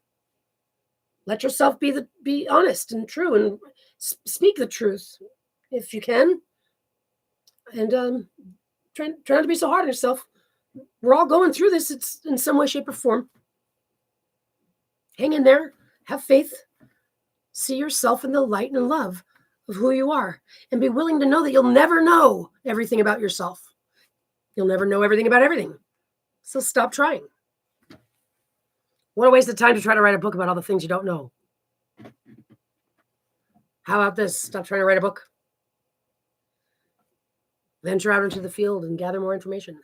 Let yourself be honest and true and speak the truth if you can. And try not to be so hard on yourself. We're all going through this. It's in some way, shape, or form. Hang in there. Have faith. See yourself in the light and love of who you are. And be willing to know that you'll never know everything about yourself. You'll never know everything about everything. So stop trying. What a waste of time to try to write a book about all the things you don't know. How about this? Stop trying to write a book. Venture out into the field and gather more information.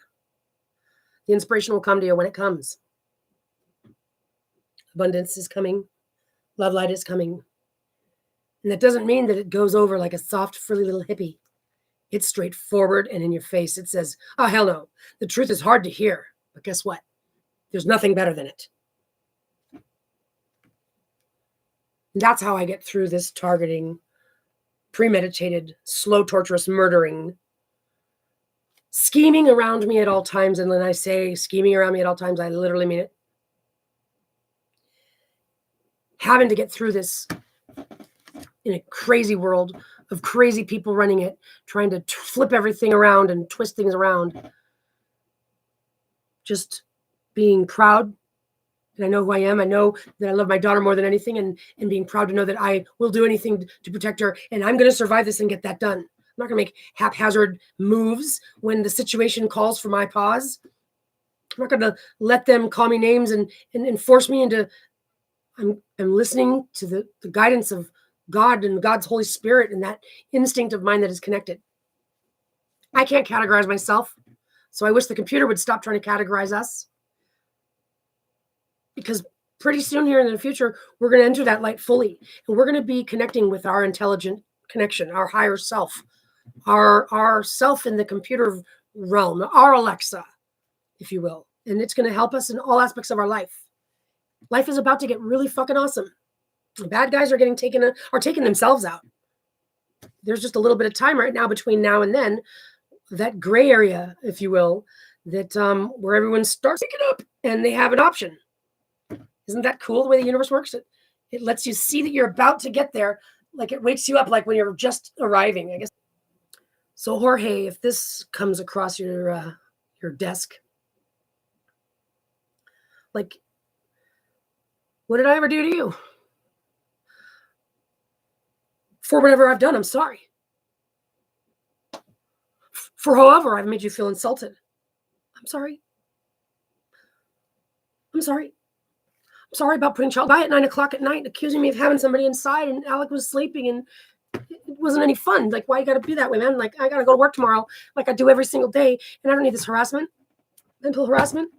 The inspiration will come to you when it comes. Abundance is coming. Love light is coming. And that doesn't mean that it goes over like a soft, frilly little hippie. It's straightforward and in your face. It says, oh, hell no. The truth is hard to hear. But guess what? There's nothing better than it. And that's how I get through this targeting, premeditated, slow, torturous murdering, scheming around me at all times. And when I say scheming around me at all times, I literally mean it. Having to get through this in a crazy world of crazy people running it, trying to flip everything around and twist things around. Just being proud. And I know who I am. I know that I love my daughter more than anything, and being proud to know that I will do anything to protect her. And I'm going to survive this and get that done. I'm not going to make haphazard moves when the situation calls for my pause. I'm not going to let them call me names and force me into. I'm listening to the guidance of God and God's Holy Spirit and that instinct of mine that is connected. I can't categorize myself, so I wish the computer would stop trying to categorize us. Because pretty soon here in the future, we're going to enter that light fully. And we're going to be connecting with our intelligent connection, our higher self, our self in the computer realm, our Alexa, if you will. And it's going to help us in all aspects of our life. Life is about to get really fucking awesome. The bad guys are taking themselves out. There's just a little bit of time right now between now and then, that gray area, if you will, that where everyone starts picking up and they have an option. Isn't that cool the way the universe works? It lets you see that you're about to get there, like it wakes you up like when you're just arriving, I guess. So Jorge, if this comes across your desk, like, what did I ever do to you? For whatever I've done, I'm sorry. For however I've made you feel insulted, I'm sorry. I'm sorry. I'm sorry about putting child by at 9 o'clock at night, accusing me of having somebody inside, and Alec was sleeping, and it wasn't any fun. Like, why you got to be that way, man? Like, I got to go to work tomorrow, like I do every single day, and I don't need this harassment, mental harassment.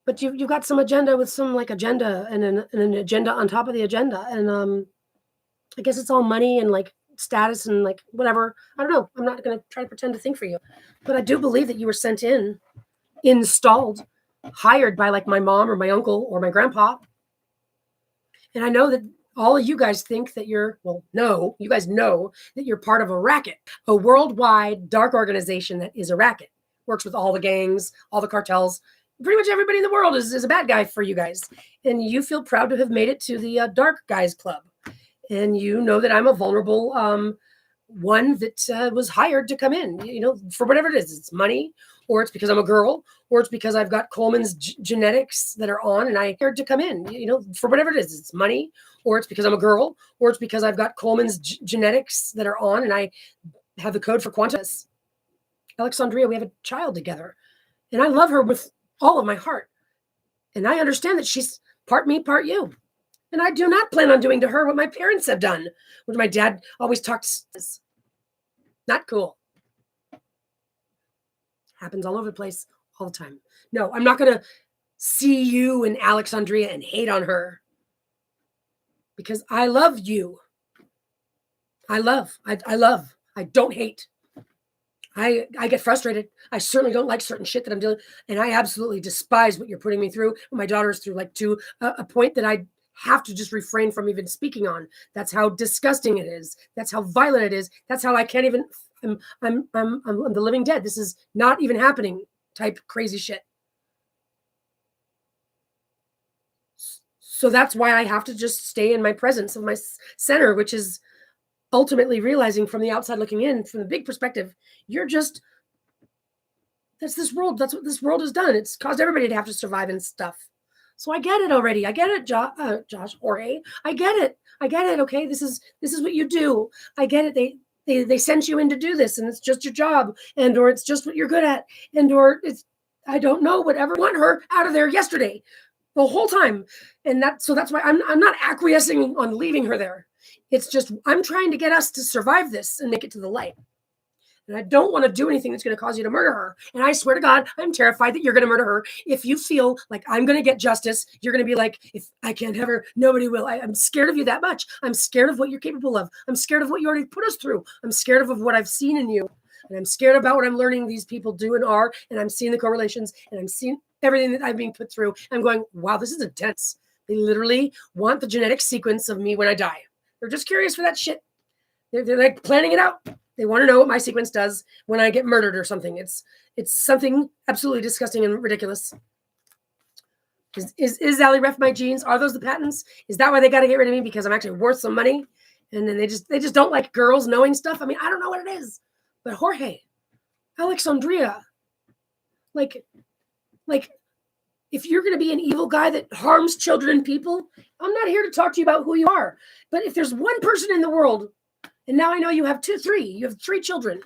But you've got some agenda with some like agenda and an agenda on top of the agenda, and I guess it's all money and like status and like whatever. I don't know. I'm not going to try to pretend to think for you, but I do believe that you were sent in, installed, hired by like my mom or my uncle or my grandpa. And I know that all of you guys think that you guys know that you're part of a racket, a worldwide dark organization that is a racket, works with all the gangs, all the cartels. Pretty much everybody in the world is a bad guy for you guys. And you feel proud to have made it to the dark guys club. And you know that I'm a vulnerable one that was hired to come in, for whatever it is. It's money, or it's because I'm a girl, or it's because I've got Coleman's genetics that are on and I hired to come in, for whatever it is. It's money, or it's because I'm a girl, or it's because I've got Coleman's genetics that are on and I have the code for quantum. Alexandria, we have a child together, and I love her with all of my heart. And I understand that she's part me, part you. And I do not plan on doing to her what my parents have done, what my dad always talks. Not cool. Happens all over the place all the time. No, I'm not going to see you and Alexandria and hate on her, because I love you. I love. I don't hate. I get frustrated. I certainly don't like certain shit that I'm dealing, and I absolutely despise what you're putting me through. My daughter's through, like, to a point that I have to just refrain from even speaking on. That's how disgusting it is. That's how violent it is. That's how I can't even I'm the living dead. This is not even happening type crazy shit. So that's why I have to just stay in my presence of my center, which is ultimately realizing from the outside looking in, from the big perspective, you're just, that's this world. That's what this world has done. It's caused everybody to have to survive and stuff. So I get it already. I get it, Josh, Jorge. I get it. Okay, this is what you do. I get it. They sent you in to do this, and it's just your job, and or it's just what you're good at, and or it's, I don't know, whatever. I want her out of there yesterday, the whole time, and that's why I'm not acquiescing on leaving her there. It's just I'm trying to get us to survive this and make it to the light. And I don't want to do anything that's going to cause you to murder her. And I swear to God, I'm terrified that you're going to murder her. If you feel like I'm going to get justice, you're going to be like, if I can't have her, nobody will. I'm scared of you that much. I'm scared of what you're capable of. I'm scared of what you already put us through. I'm scared of what I've seen in you. And I'm scared about what I'm learning these people do and are. And I'm seeing the correlations. And I'm seeing everything that I'm being put through. I'm going, wow, this is intense. They literally want the genetic sequence of me when I die. They're just curious for that shit. They're like planning it out. They want to know what my sequence does when I get murdered or something. It's something absolutely disgusting and ridiculous. Is Allie ref my genes? Are those the patents? Is that why they got to get rid of me? Because I'm actually worth some money? And then they just don't like girls knowing stuff? I mean, I don't know what it is. But Jorge, Alexandria, like if you're going to be an evil guy that harms children and people, I'm not here to talk to you about who you are. But if there's one person in the world, and now I know you have you have 3 children,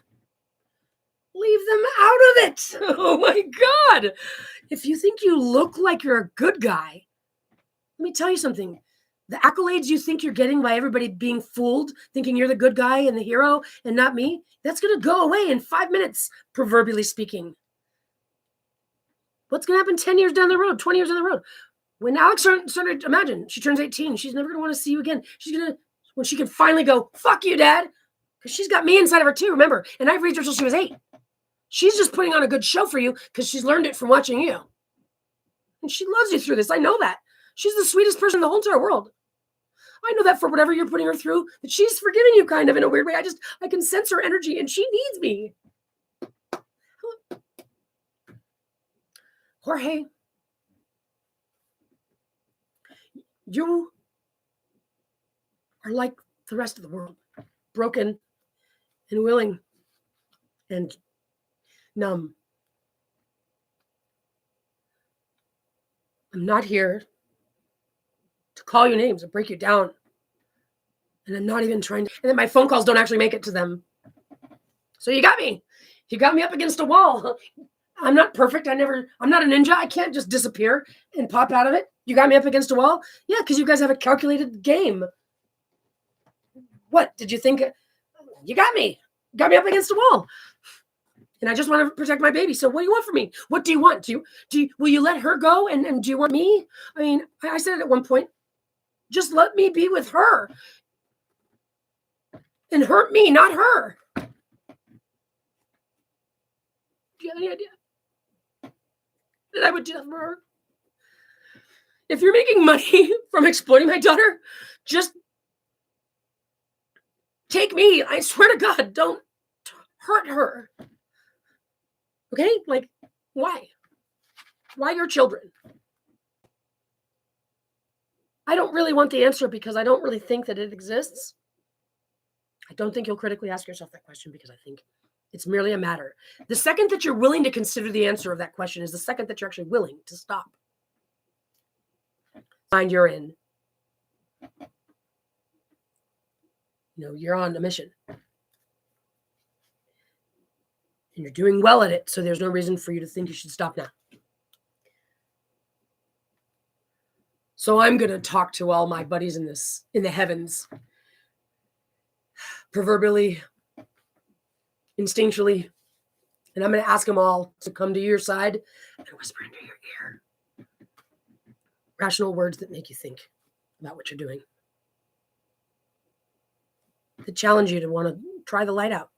leave them out of it. Oh my God. If you think you look like you're a good guy, let me tell you something. The accolades you think you're getting by everybody being fooled, thinking you're the good guy and the hero and not me, that's going to go away in 5 minutes, proverbially speaking. What's going to happen 10 years down the road, 20 years down the road? When Alex started, imagine, she turns 18. She's never going to want to see you again. She's going to, when she can finally go, fuck you, Dad. Because she's got me inside of her too, remember? And I've raised her till she was 8. She's just putting on a good show for you because she's learned it from watching you. And she loves you through this. I know that. She's the sweetest person in the whole entire world. I know that for whatever you're putting her through, that she's forgiving you kind of in a weird way. I can sense her energy and she needs me. Jorge, you are like the rest of the world, broken and willing and numb. I'm not here to call you names or break you down. And I'm not even trying to, and then my phone calls don't actually make it to them. So you got me. You got me up against a wall. I'm not perfect. I'm not a ninja. I can't just disappear and pop out of it. You got me up against a wall? Yeah, because you guys have a calculated game. What, did you think? You got me. You got me up against a wall. And I just want to protect my baby. So what do you want from me? What do you want? Will you let her go? And do you want me? I mean, I said it at one point. Just let me be with her. And hurt me, not her. Do you have any idea that I would do that for her? If you're making money from exploiting my daughter, just take me. I swear to God, don't hurt her. Okay? Like, why? Why your children? I don't really want the answer because I don't really think that it exists. I don't think you'll critically ask yourself that question because I think it's merely a matter. The second that you're willing to consider the answer of that question is the second that you're actually willing to stop. Mind you're in. You're on a mission. And you're doing well at it, so there's no reason for you to think you should stop now. So I'm going to talk to all my buddies in the heavens. Proverbially, instinctually, and I'm going to ask them all to come to your side and whisper into your ear rational words that make you think about what you're doing, that challenge you to want to try the light out,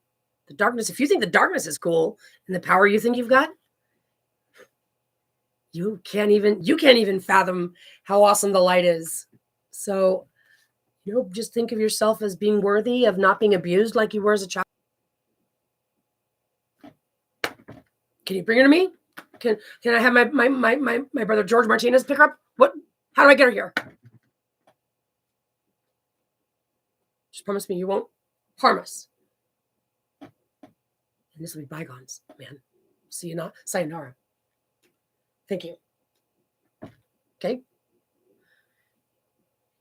the darkness. If you think the darkness is cool and the power you think you've got, you can't even fathom how awesome the light is. So just think of yourself as being worthy of not being abused like you were as a child. Can you bring her to me? Can I have my brother George Martinez pick her up? What? How do I get her here? Just promise me you won't harm us. And this will be bygones, man. See you not. Sayonara. Thank you. Okay?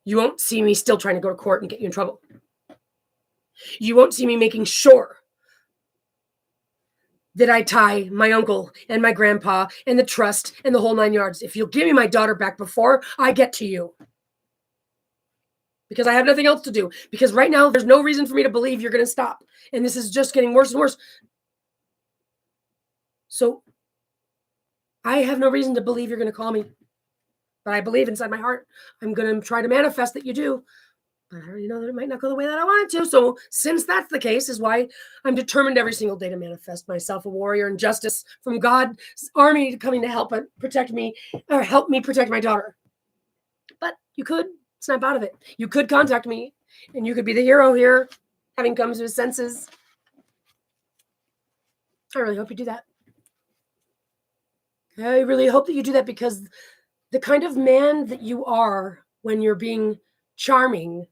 You won't see me still trying to go to court and get you in trouble. You won't see me making sure that I tie my uncle and my grandpa and the trust and the whole 9 yards. If you'll give me my daughter back before I get to you. Because I have nothing else to do. Because right now, there's no reason for me to believe you're going to stop. And this is just getting worse and worse. So I have no reason to believe you're going to call me. But I believe inside my heart, I'm going to try to manifest that you do. But I already know that it might not go the way that I want it to. So since that's the case, is why I'm determined every single day to manifest myself a warrior and justice from God's army coming to help protect me, or help me protect my daughter. But you could snap out of it. You could contact me, and you could be the hero here, having come to his senses. I really hope you do that. I really hope that you do that, because the kind of man that you are when you're being charming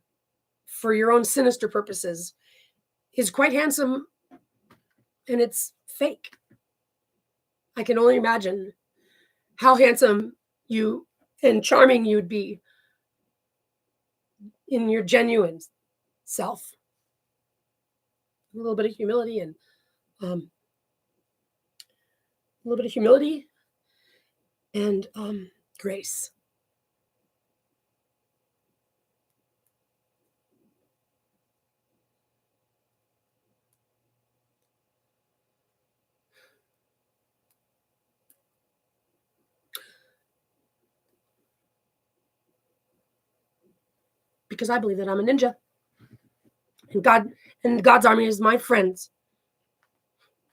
for your own sinister purposes is quite handsome, and it's fake. I can only imagine how handsome you and charming you'd be in your genuine self. A little bit of humility and grace. Because I believe that I'm a ninja. And God's army is my friends.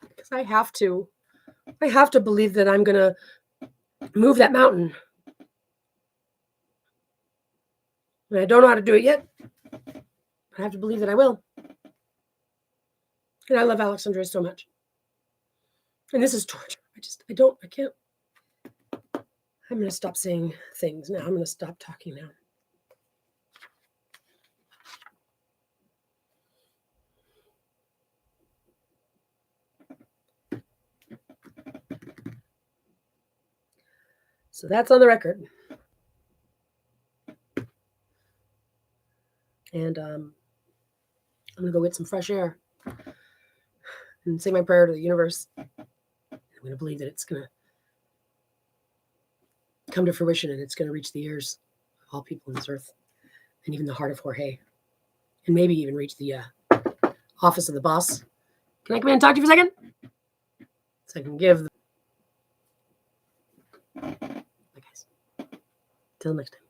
Because I have to believe that I'm going to move that mountain. And I don't know how to do it yet. But I have to believe that I will. And I love Alexandria so much. And this is torture. I can't. I'm going to stop saying things now. I'm going to stop talking now. So that's on the record. And I'm going to go get some fresh air and say my prayer to the universe. I'm going to believe that it's going to come to fruition, and it's going to reach the ears of all people on this earth, and even the heart of Jorge, and maybe even reach the office of the boss. Can I come in and talk to you for a second? So I can give. Bye, guys. Till next time.